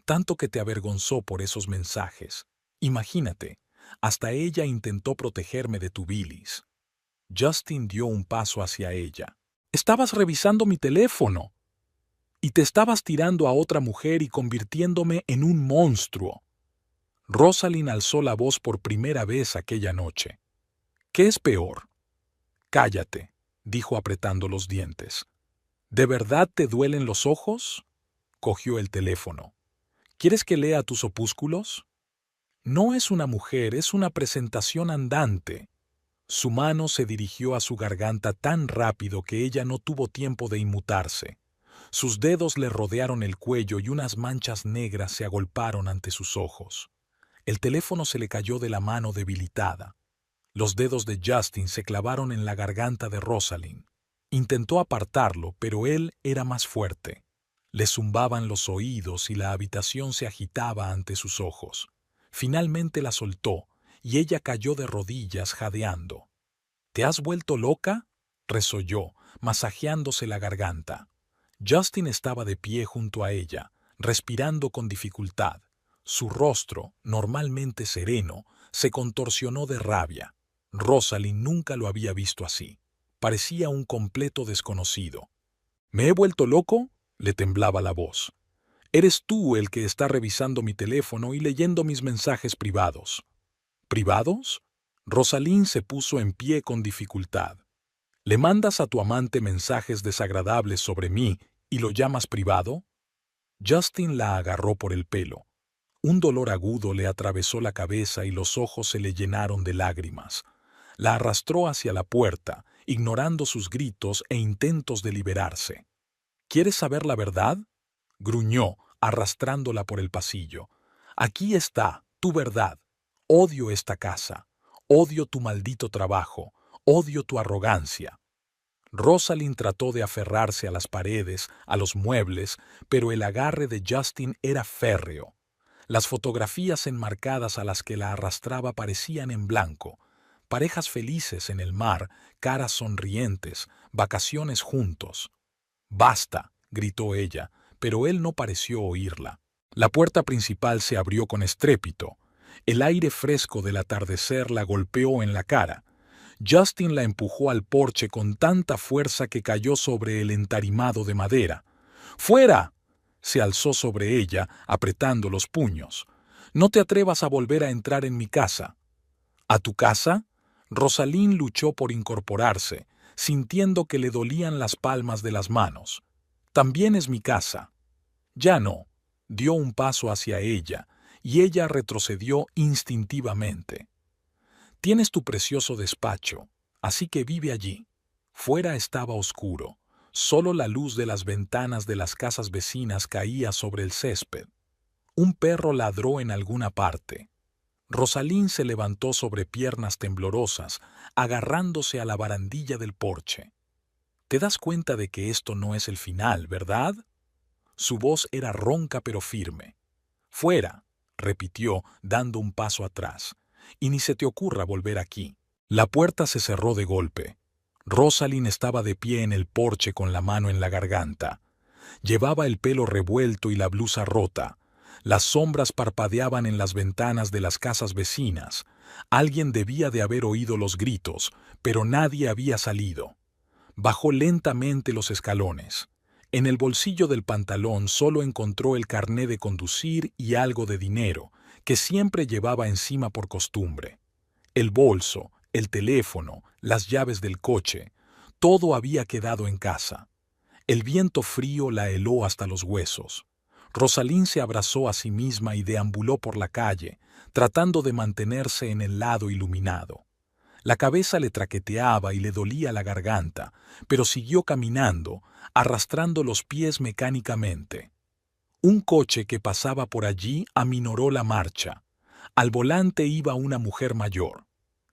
Tanto que te avergonzó por esos mensajes. Imagínate, hasta ella intentó protegerme de tu bilis. Justin dio un paso hacia ella. Estabas revisando mi teléfono. Y te estabas tirando a otra mujer y convirtiéndome en un monstruo. Rosalind alzó la voz por primera vez aquella noche. ¿Qué es peor? Cállate, dijo apretando los dientes. ¿De verdad te duelen los ojos? Cogió el teléfono. ¿Quieres que lea tus opúsculos? No es una mujer, es una presentación andante. Su mano se dirigió a su garganta tan rápido que ella no tuvo tiempo de inmutarse. Sus dedos le rodearon el cuello y unas manchas negras se agolparon ante sus ojos. El teléfono se le cayó de la mano debilitada. Los dedos de Justin se clavaron en la garganta de Rosalind. Intentó apartarlo, pero él era más fuerte. Le zumbaban los oídos y la habitación se agitaba ante sus ojos. Finalmente la soltó, y ella cayó de rodillas jadeando. ¿Te has vuelto loca?, resolló, masajeándose la garganta. Justin estaba de pie junto a ella, respirando con dificultad. Su rostro, normalmente sereno, se contorsionó de rabia. Rosalind nunca lo había visto así. Parecía un completo desconocido. ¿Me he vuelto loco?, le temblaba la voz. Eres tú el que está revisando mi teléfono y leyendo mis mensajes privados. ¿Privados? Rosalind se puso en pie con dificultad. ¿Le mandas a tu amante mensajes desagradables sobre mí y lo llamas privado? Justin la agarró por el pelo. Un dolor agudo le atravesó la cabeza y los ojos se le llenaron de lágrimas. La arrastró hacia la puerta, ignorando sus gritos e intentos de liberarse. ¿Quieres saber la verdad?, gruñó, arrastrándola por el pasillo. Aquí está, tu verdad. Odio esta casa. Odio tu maldito trabajo. Odio tu arrogancia. Rosalind trató de aferrarse a las paredes, a los muebles, pero el agarre de Justin era férreo. Las fotografías enmarcadas a las que la arrastraba parecían en blanco. Parejas felices en el mar, caras sonrientes, vacaciones juntos. «Basta», gritó ella, pero él no pareció oírla. La puerta principal se abrió con estrépito. El aire fresco del atardecer la golpeó en la cara. Justin la empujó al porche con tanta fuerza que cayó sobre el entarimado de madera. «¡Fuera!», se alzó sobre ella, apretando los puños. «No te atrevas a volver a entrar en mi casa». «¿A tu casa?». Rosalind luchó por incorporarse, sintiendo que le dolían las palmas de las manos. «También es mi casa». «Ya no». Dio un paso hacia ella, y ella retrocedió instintivamente. «Tienes tu precioso despacho, así que vive allí». Fuera estaba oscuro. Solo la luz de las ventanas de las casas vecinas caía sobre el césped. Un perro ladró en alguna parte. Rosalind se levantó sobre piernas temblorosas, agarrándose a la barandilla del porche. «Te das cuenta de que esto no es el final, ¿verdad?». Su voz era ronca pero firme. «Fuera», repitió, dando un paso atrás. «Y ni se te ocurra volver aquí». La puerta se cerró de golpe. Rosalind estaba de pie en el porche con la mano en la garganta. Llevaba el pelo revuelto y la blusa rota. Las sombras parpadeaban en las ventanas de las casas vecinas. Alguien debía de haber oído los gritos, pero nadie había salido. Bajó lentamente los escalones. En el bolsillo del pantalón solo encontró el carné de conducir y algo de dinero, que siempre llevaba encima por costumbre. El bolso, el teléfono, las llaves del coche, todo había quedado en casa. El viento frío la heló hasta los huesos. Rosalind se abrazó a sí misma y deambuló por la calle, tratando de mantenerse en el lado iluminado. La cabeza le traqueteaba y le dolía la garganta, pero siguió caminando, arrastrando los pies mecánicamente. Un coche que pasaba por allí aminoró la marcha. Al volante iba una mujer mayor.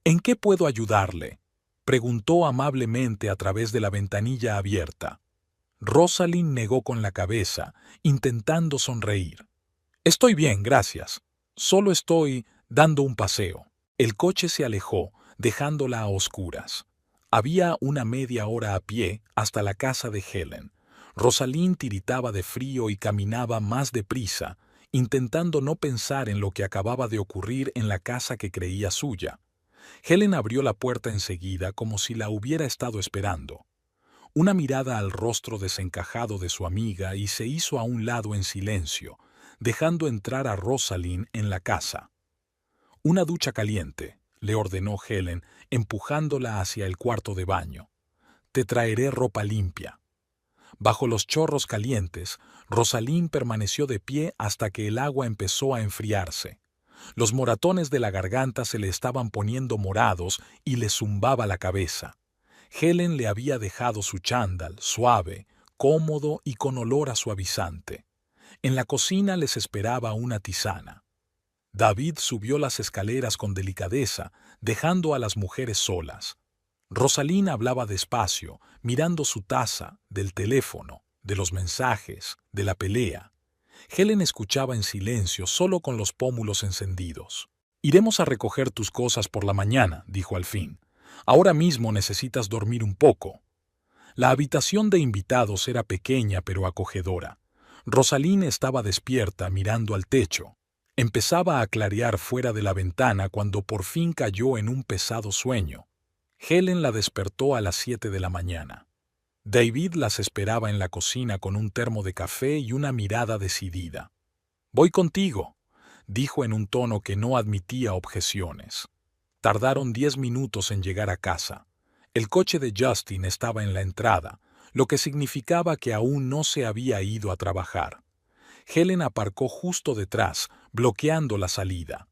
«¿En qué puedo ayudarle?», preguntó amablemente a través de la ventanilla abierta. Rosalind negó con la cabeza, intentando sonreír. «Estoy bien, gracias. Solo estoy dando un paseo». El coche se alejó, dejándola a oscuras. Había una media hora a pie hasta la casa de Helen. Rosalind tiritaba de frío y caminaba más deprisa, intentando no pensar en lo que acababa de ocurrir en la casa que creía suya. Helen abrió la puerta enseguida como si la hubiera estado esperando. Una mirada al rostro desencajado de su amiga y se hizo a un lado en silencio, dejando entrar a Rosalind en la casa. «Una ducha caliente», le ordenó Helen, empujándola hacia el cuarto de baño. «Te traeré ropa limpia». Bajo los chorros calientes, Rosalind permaneció de pie hasta que el agua empezó a enfriarse. Los moratones de la garganta se le estaban poniendo morados y le zumbaba la cabeza. Helen le había dejado su chándal, suave, cómodo y con olor a suavizante. En la cocina les esperaba una tisana. David subió las escaleras con delicadeza, dejando a las mujeres solas. Rosalind hablaba despacio, mirando su taza, del teléfono, de los mensajes, de la pelea. Helen escuchaba en silencio, solo con los pómulos encendidos. «Iremos a recoger tus cosas por la mañana», dijo al fin. «Ahora mismo necesitas dormir un poco». La habitación de invitados era pequeña pero acogedora. Rosalind estaba despierta, mirando al techo. Empezaba a clarear fuera de la ventana cuando por fin cayó en un pesado sueño. Helen la despertó a las 7 de la mañana. David las esperaba en la cocina con un termo de café y una mirada decidida. «Voy contigo», dijo en un tono que no admitía objeciones. Tardaron 10 minutos en llegar a casa. El coche de Justin estaba en la entrada, lo que significaba que aún no se había ido a trabajar. Helen aparcó justo detrás, bloqueando la salida.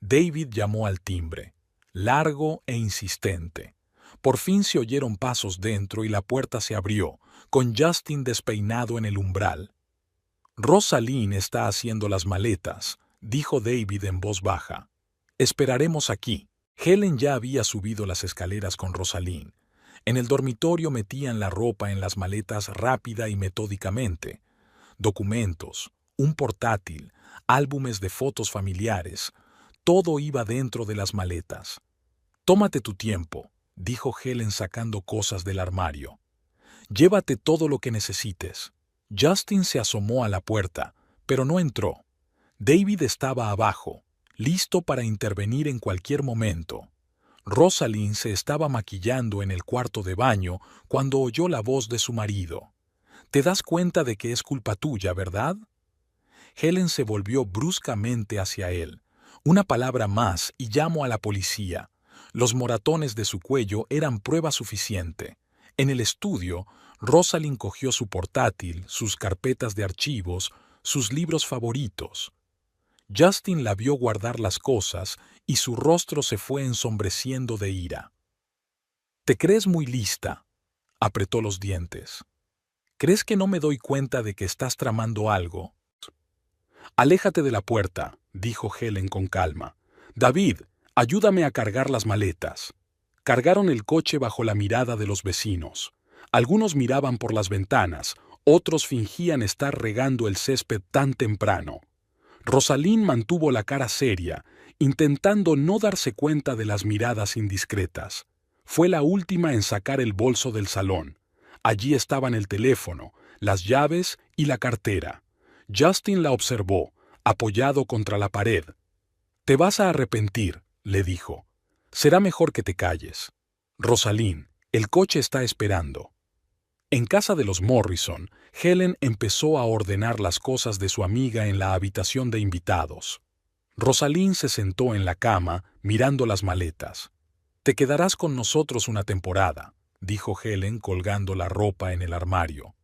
David llamó al timbre, largo e insistente. Por fin se oyeron pasos dentro y la puerta se abrió, con Justin despeinado en el umbral. «Rosalind está haciendo las maletas», dijo David en voz baja. «Esperaremos aquí». Helen ya había subido las escaleras con Rosalind. En el dormitorio metían la ropa en las maletas rápida y metódicamente. Documentos, un portátil, álbumes de fotos familiares, todo iba dentro de las maletas. «Tómate tu tiempo», dijo Helen sacando cosas del armario. «Llévate todo lo que necesites». Justin se asomó a la puerta, pero no entró. David estaba abajo, listo para intervenir en cualquier momento. Rosalind se estaba maquillando en el cuarto de baño cuando oyó la voz de su marido. «Te das cuenta de que es culpa tuya, ¿verdad?». Helen se volvió bruscamente hacia él. Una palabra más y llamo a la policía. Los moratones de su cuello eran prueba suficiente. En el estudio, Rosalind cogió su portátil, sus carpetas de archivos, sus libros favoritos. Justin la vio guardar las cosas y su rostro se fue ensombreciendo de ira. «¿Te crees muy lista?», apretó los dientes. «¿Crees que no me doy cuenta de que estás tramando algo?». «Aléjate de la puerta», dijo Helen con calma. «David, ayúdame a cargar las maletas». Cargaron el coche bajo la mirada de los vecinos. Algunos miraban por las ventanas, otros fingían estar regando el césped tan temprano. Rosalind mantuvo la cara seria, intentando no darse cuenta de las miradas indiscretas. Fue la última en sacar el bolso del salón. Allí estaban el teléfono, las llaves y la cartera. Justin la observó, apoyado contra la pared. «Te vas a arrepentir», le dijo. «Será mejor que te calles». «Rosalind, el coche está esperando». En casa de los Morrison, Helen empezó a ordenar las cosas de su amiga en la habitación de invitados. Rosalind se sentó en la cama, mirando las maletas. «Te quedarás con nosotros una temporada», dijo Helen colgando la ropa en el armario.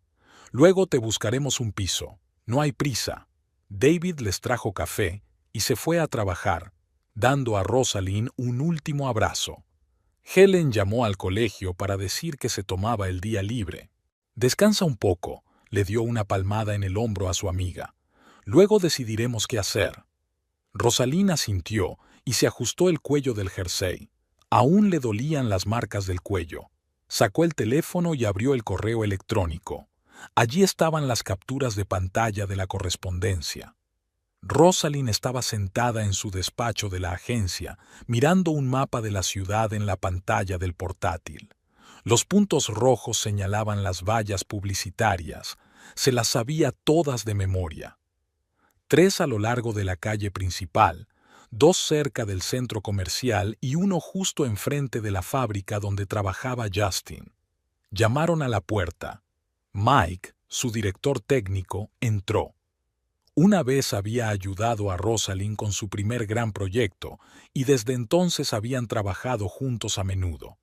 «Luego te buscaremos un piso. No hay prisa». David les trajo café y se fue a trabajar, dando a Rosalind un último abrazo. Helen llamó al colegio para decir que se tomaba el día libre. «Descansa un poco», le dio una palmada en el hombro a su amiga. «Luego decidiremos qué hacer». Rosalind asintió y se ajustó el cuello del jersey. Aún le dolían las marcas del cuello. Sacó el teléfono y abrió el correo electrónico. Allí estaban las capturas de pantalla de la correspondencia. Rosalind estaba sentada en su despacho de la agencia, mirando un mapa de la ciudad en la pantalla del portátil. Los puntos rojos señalaban las vallas publicitarias. Se las sabía todas de memoria. 3 a lo largo de la calle principal, 2 cerca del centro comercial y 1 justo enfrente de la fábrica donde trabajaba Justin. Llamaron a la puerta. Mike, su director técnico, entró. Una vez había ayudado a Rosalind con su primer gran proyecto y desde entonces habían trabajado juntos a menudo.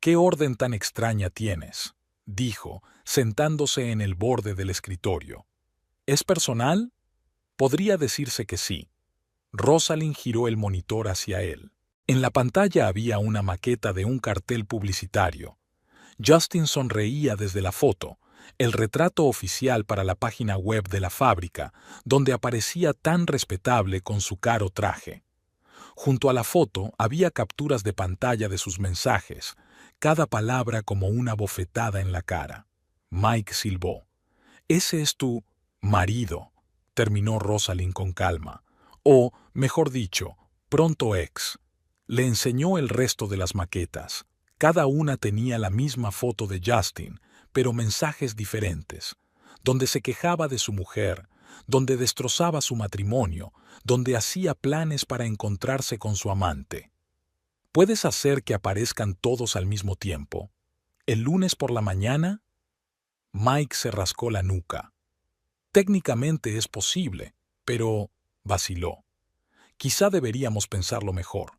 «¿Qué orden tan extraña tienes?», dijo, sentándose en el borde del escritorio. «¿Es personal?». Podría decirse que sí. Rosalind giró el monitor hacia él. En la pantalla había una maqueta de un cartel publicitario. Justin sonreía desde la foto, el retrato oficial para la página web de la fábrica, donde aparecía tan respetable con su caro traje. Junto a la foto había capturas de pantalla de sus mensajes, cada palabra como una bofetada en la cara. Mike silbó. «Ese es tu marido», terminó Rosalind con calma. «O, mejor dicho, pronto ex». Le enseñó el resto de las maquetas. Cada una tenía la misma foto de Justin, pero mensajes diferentes, donde se quejaba de su mujer, donde destrozaba su matrimonio, donde hacía planes para encontrarse con su amante. ¿Puedes hacer que aparezcan todos al mismo tiempo? ¿El lunes por la mañana? Mike se rascó la nuca. Técnicamente es posible, pero vaciló. Quizá deberíamos pensarlo mejor.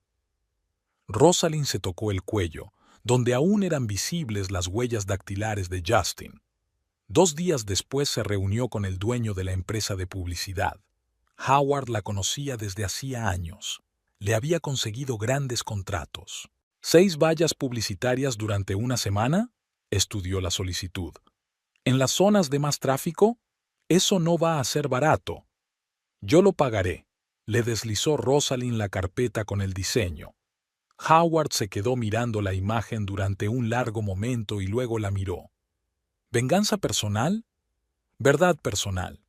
Rosalind se tocó el cuello, donde aún eran visibles las huellas dactilares de Justin. 2 días después se reunió con el dueño de la empresa de publicidad. Howard la conocía desde hacía años. Le había conseguido grandes contratos. ¿6 vallas publicitarias durante una semana? Estudió la solicitud. ¿En las zonas de más tráfico? Eso no va a ser barato. Yo lo pagaré. Le deslizó Rosalind la carpeta con el diseño. Howard se quedó mirando la imagen durante un largo momento y luego la miró. ¿Venganza personal? Verdad personal.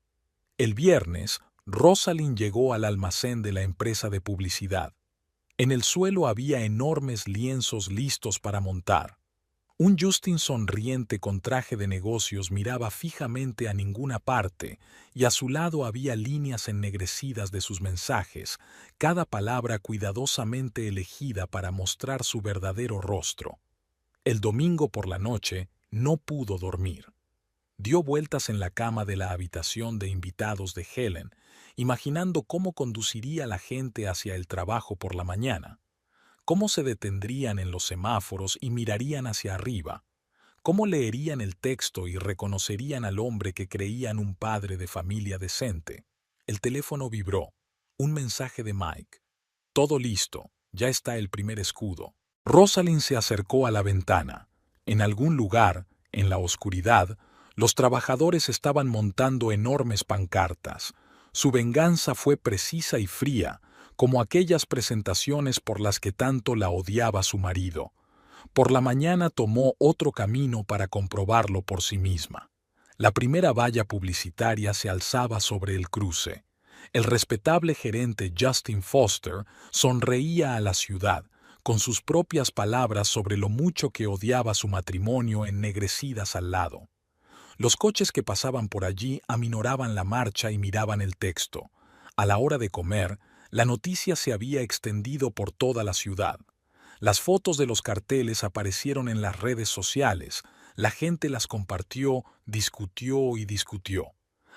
El viernes, Rosalind llegó al almacén de la empresa de publicidad. En el suelo había enormes lienzos listos para montar. Un Justin sonriente con traje de negocios miraba fijamente a ninguna parte y a su lado había líneas ennegrecidas de sus mensajes, cada palabra cuidadosamente elegida para mostrar su verdadero rostro. El domingo por la noche no pudo dormir. Dio vueltas en la cama de la habitación de invitados de Helen, imaginando cómo conduciría la gente hacia el trabajo por la mañana. ¿Cómo se detendrían en los semáforos y mirarían hacia arriba? ¿Cómo leerían el texto y reconocerían al hombre que creían un padre de familia decente? El teléfono vibró. Un mensaje de Mike. «Todo listo. Ya está el primer escudo». Rosalind se acercó a la ventana. En algún lugar, en la oscuridad, los trabajadores estaban montando enormes pancartas. Su venganza fue precisa y fría, como aquellas presentaciones por las que tanto la odiaba su marido. Por la mañana tomó otro camino para comprobarlo por sí misma. La primera valla publicitaria se alzaba sobre el cruce. El respetable gerente Justin Foster sonreía a la ciudad, con sus propias palabras sobre lo mucho que odiaba su matrimonio ennegrecidas al lado. Los coches que pasaban por allí aminoraban la marcha y miraban el texto. A la hora de comer, la noticia se había extendido por toda la ciudad. Las fotos de los carteles aparecieron en las redes sociales. La gente las compartió, discutió y discutió.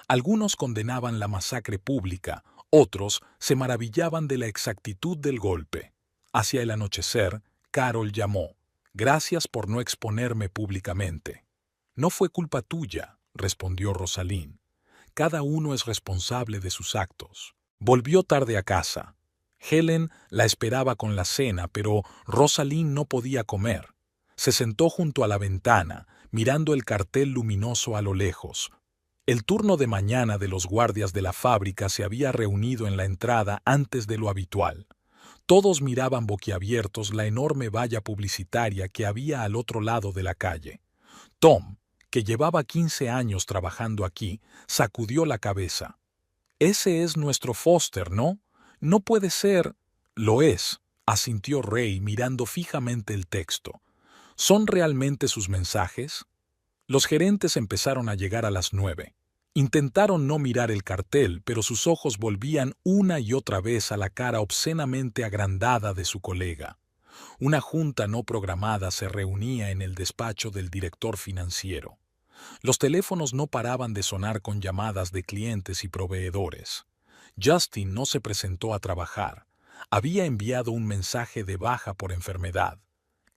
Algunos condenaban la masacre pública, otros se maravillaban de la exactitud del golpe. Hacia el anochecer, Carol llamó. «Gracias por no exponerme públicamente». «No fue culpa tuya», respondió Rosalind. «Cada uno es responsable de sus actos». Volvió tarde a casa. Helen la esperaba con la cena, pero Rosalind no podía comer. Se sentó junto a la ventana, mirando el cartel luminoso a lo lejos. El turno de mañana de los guardias de la fábrica se había reunido en la entrada antes de lo habitual. Todos miraban boquiabiertos la enorme valla publicitaria que había al otro lado de la calle. Tom, que llevaba 15 años trabajando aquí, sacudió la cabeza. «Ese es nuestro Foster, ¿no? No puede ser». «Lo es», asintió Ray mirando fijamente el texto. «¿Son realmente sus mensajes?» Los gerentes empezaron a llegar a las 9. Intentaron no mirar el cartel, pero sus ojos volvían una y otra vez a la cara obscenamente agrandada de su colega. Una junta no programada se reunía en el despacho del director financiero. Los teléfonos no paraban de sonar con llamadas de clientes y proveedores. Justin no se presentó a trabajar. Había enviado un mensaje de baja por enfermedad.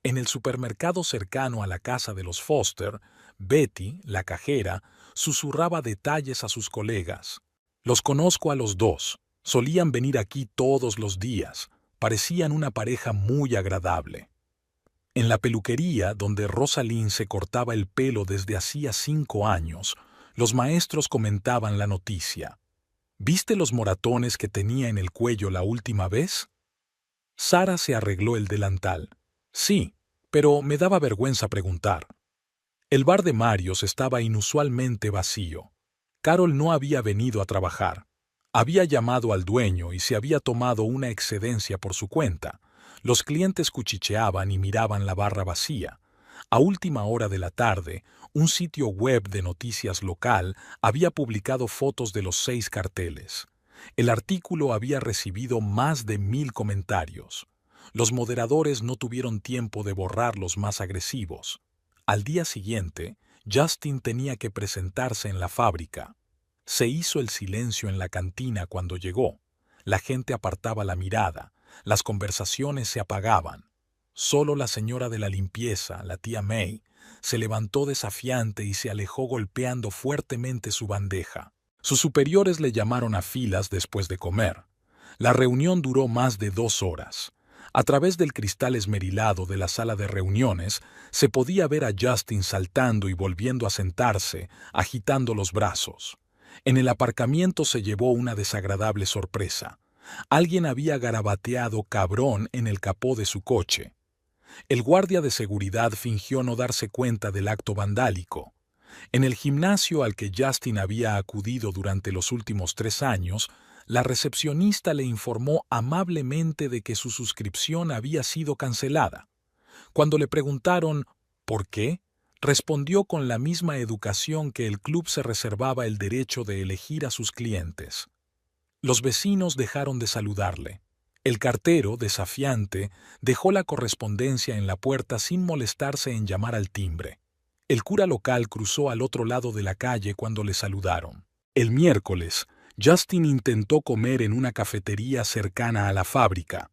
En el supermercado cercano a la casa de los Foster, Betty, la cajera, susurraba detalles a sus colegas. «Los conozco a los dos. Solían venir aquí todos los días. Parecían una pareja muy agradable». En la peluquería, donde Rosalind se cortaba el pelo desde hacía 5 años, los maestros comentaban la noticia. «¿Viste los moratones que tenía en el cuello la última vez?» Sara se arregló el delantal. «Sí, pero me daba vergüenza preguntar. El bar de Marios estaba inusualmente vacío. Carol no había venido a trabajar. Había llamado al dueño y se había tomado una excedencia por su cuenta. Los clientes cuchicheaban y miraban la barra vacía. A última hora de la tarde, un sitio web de noticias local había publicado fotos de los 6 carteles. El artículo había recibido más de 1000 comentarios. Los moderadores no tuvieron tiempo de borrar los más agresivos. Al día siguiente, Justin tenía que presentarse en la fábrica. Se hizo el silencio en la cantina cuando llegó. La gente apartaba la mirada, las conversaciones se apagaban. Solo la señora de la limpieza, la tía May, se levantó desafiante y se alejó golpeando fuertemente su bandeja. Sus superiores le llamaron a filas después de comer. La reunión duró más de 2 horas. A través del cristal esmerilado de la sala de reuniones, se podía ver a Justin saltando y volviendo a sentarse, agitando los brazos. En el aparcamiento se llevó una desagradable sorpresa. Alguien había garabateado cabrón en el capó de su coche. El guardia de seguridad fingió no darse cuenta del acto vandálico. En el gimnasio al que Justin había acudido durante los últimos 3 años, la recepcionista le informó amablemente de que su suscripción había sido cancelada. Cuando le preguntaron ¿por qué?, respondió con la misma educación que el club se reservaba el derecho de elegir a sus clientes. Los vecinos dejaron de saludarle. El cartero, desafiante, dejó la correspondencia en la puerta sin molestarse en llamar al timbre. El cura local cruzó al otro lado de la calle cuando le saludaron. El miércoles, Justin intentó comer en una cafetería cercana a la fábrica.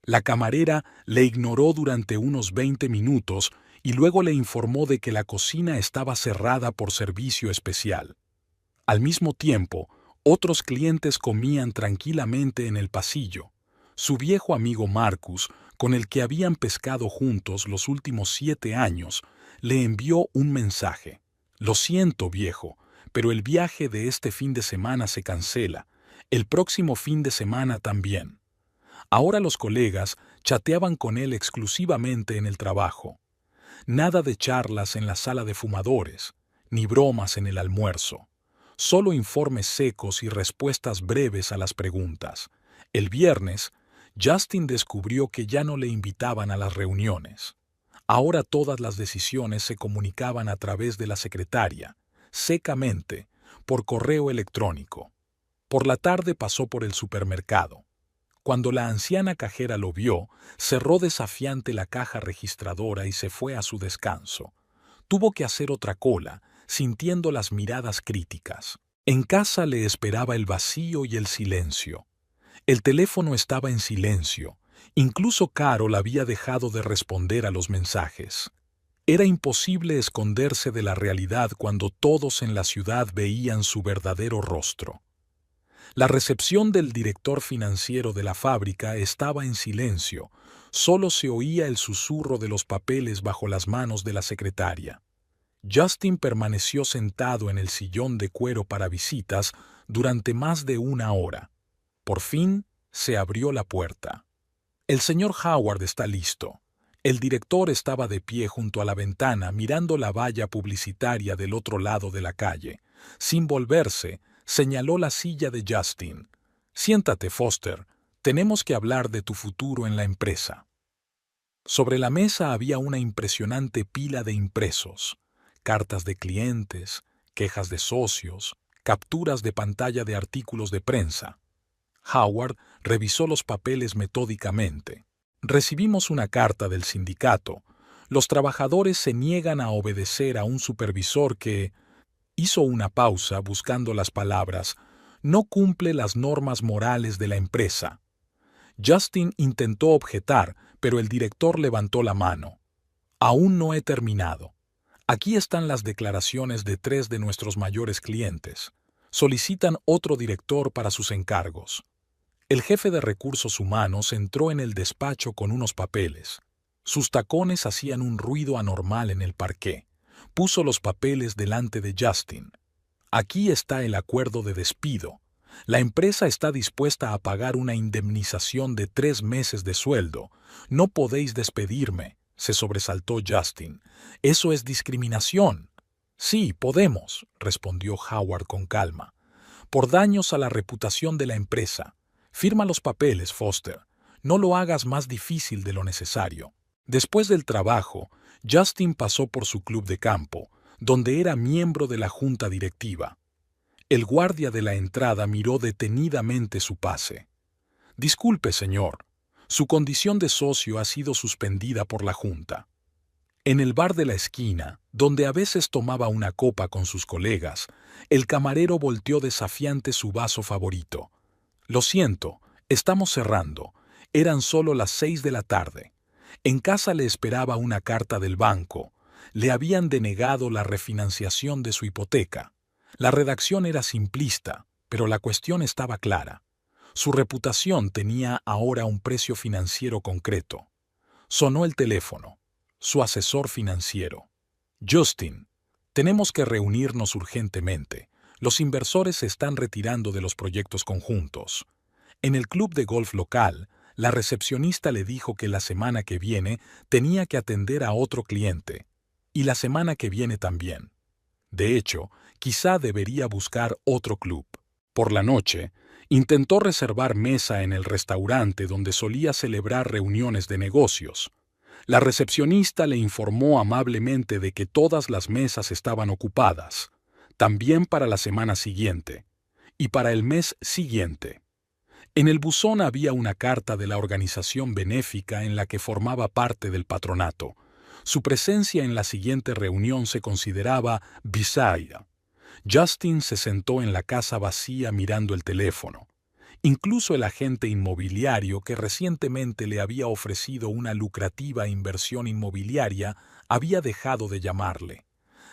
La camarera le ignoró durante unos 20 minutos y luego le informó de que la cocina estaba cerrada por servicio especial. Al mismo tiempo, otros clientes comían tranquilamente en el pasillo. Su viejo amigo Marcus, con el que habían pescado juntos los últimos 7 años, le envió un mensaje. «Lo siento, viejo, pero el viaje de este fin de semana se cancela. El próximo fin de semana también». Ahora los colegas chateaban con él exclusivamente en el trabajo. Nada de charlas en la sala de fumadores, ni bromas en el almuerzo. Solo informes secos y respuestas breves a las preguntas. El viernes, Justin descubrió que ya no le invitaban a las reuniones. Ahora todas las decisiones se comunicaban a través de la secretaria, secamente, por correo electrónico. Por la tarde pasó por el supermercado. Cuando la anciana cajera lo vio, cerró desafiante la caja registradora y se fue a su descanso. Tuvo que hacer otra cola, sintiendo las miradas críticas. En casa le esperaba el vacío y el silencio. El teléfono estaba en silencio. Incluso Carol había dejado de responder a los mensajes. Era imposible esconderse de la realidad cuando todos en la ciudad veían su verdadero rostro. La recepción del director financiero de la fábrica estaba en silencio. Solo se oía el susurro de los papeles bajo las manos de la secretaria. Justin permaneció sentado en el sillón de cuero para visitas durante más de 1 hora. Por fin se abrió la puerta. «El señor Howard está listo». El director estaba de pie junto a la ventana mirando la valla publicitaria del otro lado de la calle. Sin volverse, señaló la silla de Justin. «Siéntate, Foster. Tenemos que hablar de tu futuro en la empresa». Sobre la mesa había una impresionante pila de impresos. Cartas de clientes, quejas de socios, capturas de pantalla de artículos de prensa. Howard revisó los papeles metódicamente. «Recibimos una carta del sindicato. Los trabajadores se niegan a obedecer a un supervisor que...» Hizo una pausa buscando las palabras. «No cumple las normas morales de la empresa». Justin intentó objetar, pero el director levantó la mano. «Aún no he terminado. Aquí están las declaraciones de 3 de nuestros mayores clientes. Solicitan otro director para sus encargos». El jefe de recursos humanos entró en el despacho con unos papeles. Sus tacones hacían un ruido anormal en el parqué. Puso los papeles delante de Justin. «Aquí está el acuerdo de despido. La empresa está dispuesta a pagar una indemnización de 3 meses de sueldo. No podéis despedirme. se sobresaltó Justin. Eso es discriminación. Sí, podemos, respondió Howard con calma. Por daños a la reputación de la empresa. Firma los papeles, Foster. No lo hagas más difícil de lo necesario. Después del trabajo, Justin pasó por su club de campo, donde era miembro de la junta directiva. El guardia de la entrada miró detenidamente su pase. Disculpe, señor. Su condición de socio ha sido suspendida por la junta. En el bar de la esquina, donde a veces tomaba una copa con sus colegas, el camarero volteó desafiante su vaso favorito. Lo siento, estamos cerrando. Eran solo las 6 de la tarde. En casa le esperaba una carta del banco. Le habían denegado la refinanciación de su hipoteca. La redacción era simplista, pero la cuestión estaba clara. Su reputación tenía ahora un precio financiero concreto. Sonó el teléfono. Su asesor financiero. Justin, tenemos que reunirnos urgentemente. Los inversores se están retirando de los proyectos conjuntos. En el club de golf local, la recepcionista le dijo que la semana que viene tenía que atender a otro cliente. Y la semana que viene también. De hecho, quizá debería buscar otro club. Por la noche, intentó reservar mesa en el restaurante donde solía celebrar reuniones de negocios. La recepcionista le informó amablemente de que todas las mesas estaban ocupadas, también para la semana siguiente, y para el mes siguiente. En el buzón había una carta de la organización benéfica en la que formaba parte del patronato. Su presencia en la siguiente reunión se consideraba bisaira. Justin se sentó en la casa vacía mirando el teléfono. Incluso el agente inmobiliario que recientemente le había ofrecido una lucrativa inversión inmobiliaria había dejado de llamarle.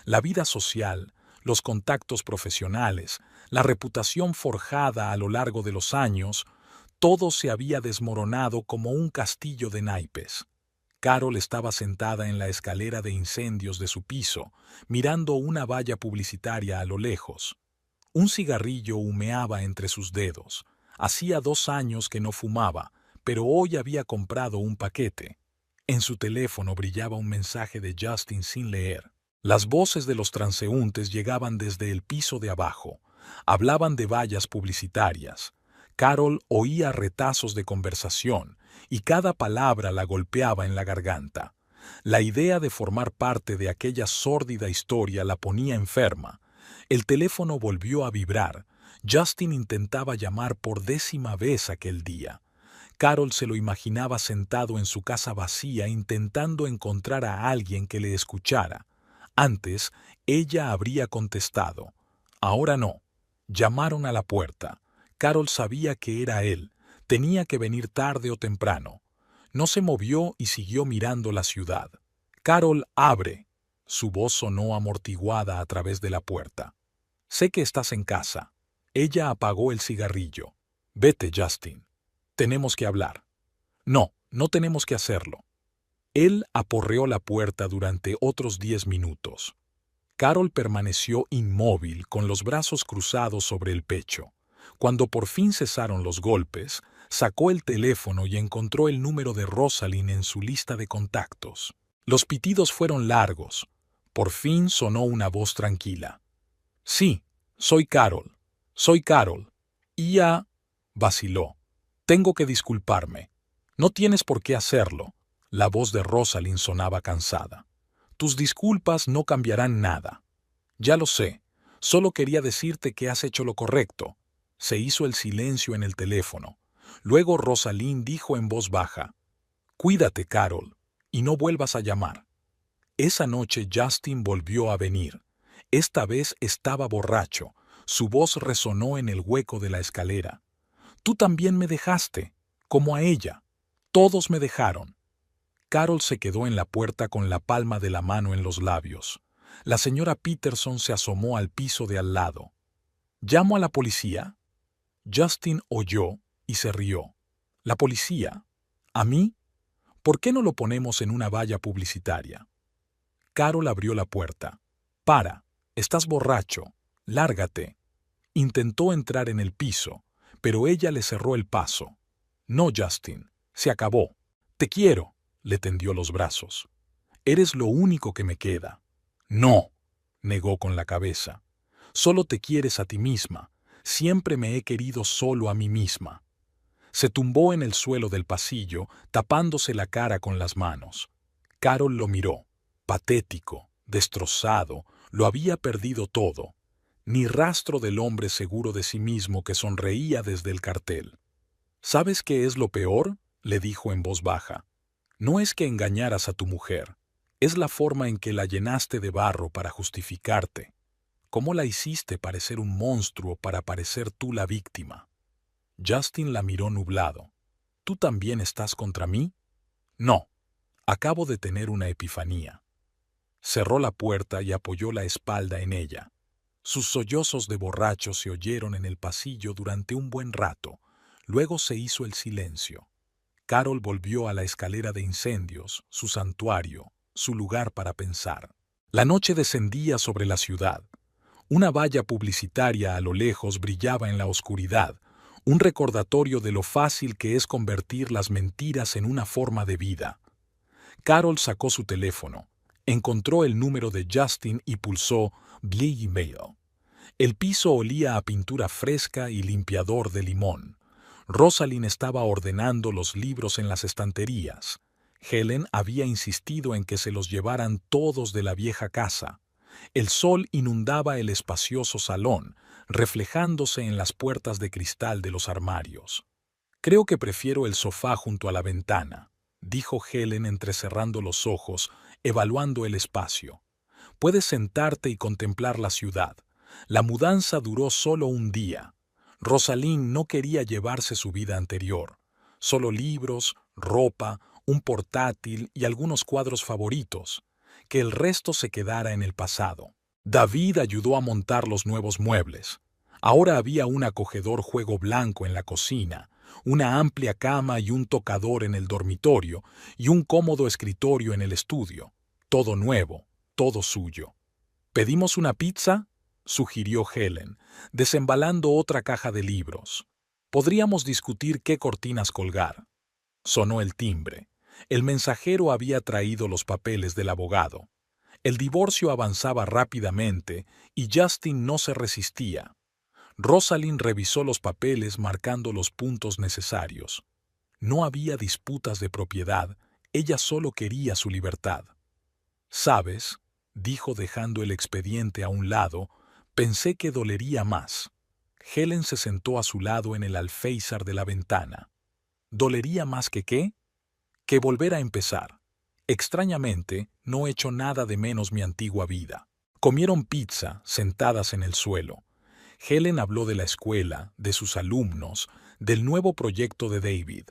La vida social, los contactos profesionales, la reputación forjada a lo largo de los años, todo se había desmoronado como un castillo de naipes. Carol estaba sentada en la escalera de incendios de su piso, mirando una valla publicitaria a lo lejos. Un cigarrillo humeaba entre sus dedos. Hacía 2 años que no fumaba, pero hoy había comprado un paquete. En su teléfono brillaba un mensaje de Justin sin leer. Las voces de los transeúntes llegaban desde el piso de abajo. Hablaban de vallas publicitarias. Carol oía retazos de conversación, y cada palabra la golpeaba en la garganta. La idea de formar parte de aquella sórdida historia la ponía enferma. El teléfono volvió a vibrar. Justin intentaba llamar por 10ª vez aquel día. Carol se lo imaginaba sentado en su casa vacía intentando encontrar a alguien que le escuchara. Antes, ella habría contestado. Ahora no. Llamaron a la puerta. Carol sabía que era él. Tenía que venir tarde o temprano. No se movió y siguió mirando la ciudad. «Carol, abre». Su voz sonó amortiguada a través de la puerta. «Sé que estás en casa». Ella apagó el cigarrillo. «Vete, Justin. Tenemos que hablar». «No, no tenemos que hacerlo». Él aporreó la puerta durante otros 10 minutos. Carol permaneció inmóvil con los brazos cruzados sobre el pecho. Cuando por fin cesaron los golpes, sacó el teléfono y encontró el número de Rosalind en su lista de contactos. Los pitidos fueron largos. Por fin sonó una voz tranquila. «Sí, soy Carol. Soy Carol». Vaciló. «Tengo que disculparme». «No tienes por qué hacerlo». La voz de Rosalind sonaba cansada. «Tus disculpas no cambiarán nada». «Ya lo sé. Solo quería decirte que has hecho lo correcto». Se hizo el silencio en el teléfono. Luego Rosalind dijo en voz baja: «Cuídate, Carol, y no vuelvas a llamar». Esa noche Justin volvió a venir. Esta vez estaba borracho. Su voz resonó en el hueco de la escalera. «Tú también me dejaste, como a ella. Todos me dejaron». Carol se quedó en la puerta con la palma de la mano en los labios. La señora Peterson se asomó al piso de al lado. «¿Llamo a la policía?» Justin oyó y se rió. «¿La policía? ¿A mí? ¿Por qué no lo ponemos en una valla publicitaria?» Carol abrió la puerta. «Para, estás borracho. Lárgate». Intentó entrar en el piso, pero ella le cerró el paso. «No, Justin, se acabó. Te quiero», le tendió los brazos. Eres lo único que me queda. No, negó con la cabeza. Solo te quieres a ti misma. Siempre me he querido solo a mí misma. Se tumbó en el suelo del pasillo, tapándose la cara con las manos. Carol lo miró. Patético, destrozado, lo había perdido todo. Ni rastro del hombre seguro de sí mismo que sonreía desde el cartel. ¿Sabes qué es lo peor?, le dijo en voz baja. No es que engañaras a tu mujer. Es la forma en que la llenaste de barro para justificarte. ¿Cómo la hiciste parecer un monstruo para parecer tú la víctima? Justin la miró nublado. ¿Tú también estás contra mí? No. Acabo de tener una epifanía. Cerró la puerta y apoyó la espalda en ella. Sus sollozos de borracho se oyeron en el pasillo durante un buen rato. Luego se hizo el silencio. Carol volvió a la escalera de incendios, su santuario, su lugar para pensar. La noche descendía sobre la ciudad. Una valla publicitaria a lo lejos brillaba en la oscuridad, un recordatorio de lo fácil que es convertir las mentiras en una forma de vida. Carol sacó su teléfono, encontró el número de Justin y pulsó Vieille Mail. El piso olía a pintura fresca y limpiador de limón. Rosalind estaba ordenando los libros en las estanterías. Helen había insistido en que se los llevaran todos de la vieja casa. El sol inundaba el espacioso salón, reflejándose en las puertas de cristal de los armarios. Creo que prefiero el sofá junto a la ventana, dijo Helen entrecerrando los ojos, evaluando el espacio. Puedes sentarte y contemplar la ciudad. La mudanza duró solo un día. Rosalind no quería llevarse su vida anterior. Solo libros, ropa, un portátil y algunos cuadros favoritos. Que el resto se quedara en el pasado. David ayudó a montar los nuevos muebles. Ahora había un acogedor juego blanco en la cocina, una amplia cama y un tocador en el dormitorio y un cómodo escritorio en el estudio. Todo nuevo, todo suyo. ¿Pedimos una pizza?, sugirió Helen, desembalando otra caja de libros. Podríamos discutir qué cortinas colgar. Sonó el timbre. El mensajero había traído los papeles del abogado. El divorcio avanzaba rápidamente y Justin no se resistía. Rosalind revisó los papeles marcando los puntos necesarios. No había disputas de propiedad, ella solo quería su libertad. «¿Sabes?», dijo dejando el expediente a un lado, «pensé que dolería más». Helen se sentó a su lado en el alféizar de la ventana. ¿Dolería más que qué? Que volver a empezar. Extrañamente, no he hecho nada de menos mi antigua vida. Comieron pizza, sentadas en el suelo. Helen habló de la escuela, de sus alumnos, del nuevo proyecto de David.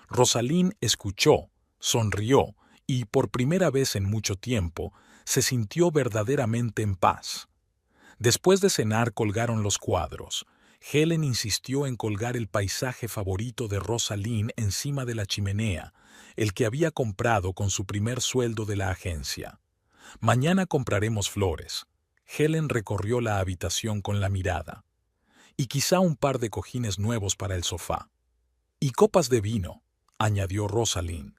Rosalind escuchó, sonrió y, por primera vez en mucho tiempo, se sintió verdaderamente en paz. Después de cenar colgaron los cuadros. Helen insistió en colgar el paisaje favorito de Rosalind encima de la chimenea, el que había comprado con su primer sueldo de la agencia. «Mañana compraremos flores». Helen recorrió la habitación con la mirada. «Y quizá un par de cojines nuevos para el sofá». «Y copas de vino», añadió Rosalind.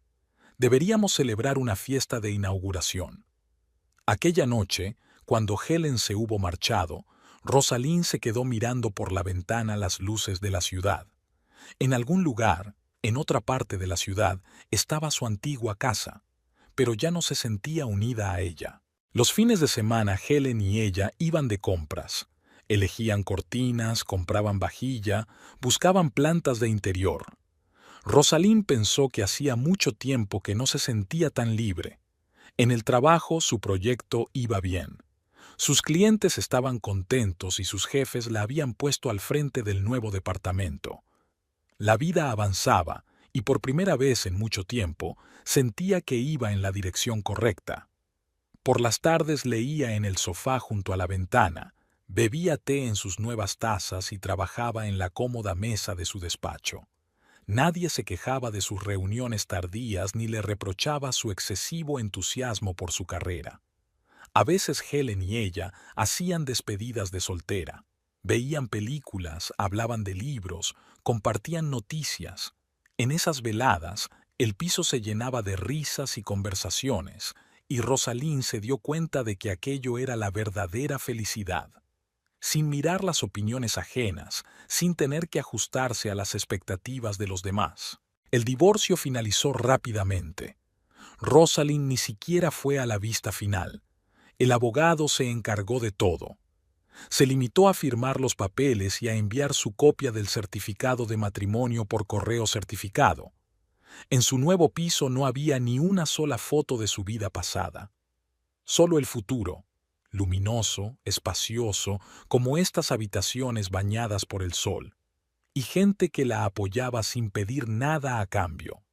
«Deberíamos celebrar una fiesta de inauguración». Aquella noche, cuando Helen se hubo marchado, Rosalind se quedó mirando por la ventana las luces de la ciudad. En algún lugar, en otra parte de la ciudad, estaba su antigua casa, pero ya no se sentía unida a ella. Los fines de semana Helen y ella iban de compras. Elegían cortinas, compraban vajilla, buscaban plantas de interior. Rosalind pensó que hacía mucho tiempo que no se sentía tan libre. En el trabajo su proyecto iba bien. Sus clientes estaban contentos y sus jefes la habían puesto al frente del nuevo departamento. La vida avanzaba y por primera vez en mucho tiempo sentía que iba en la dirección correcta. Por las tardes leía en el sofá junto a la ventana, bebía té en sus nuevas tazas y trabajaba en la cómoda mesa de su despacho. Nadie se quejaba de sus reuniones tardías ni le reprochaba su excesivo entusiasmo por su carrera. A veces Helen y ella hacían despedidas de soltera. Veían películas, hablaban de libros, compartían noticias. En esas veladas, el piso se llenaba de risas y conversaciones, y Rosalind se dio cuenta de que aquello era la verdadera felicidad. Sin mirar las opiniones ajenas, sin tener que ajustarse a las expectativas de los demás. El divorcio finalizó rápidamente. Rosalind ni siquiera fue a la vista final. El abogado se encargó de todo. Se limitó a firmar los papeles y a enviar su copia del certificado de matrimonio por correo certificado. En su nuevo piso no había ni una sola foto de su vida pasada. Solo el futuro, luminoso, espacioso, como estas habitaciones bañadas por el sol, y gente que la apoyaba sin pedir nada a cambio.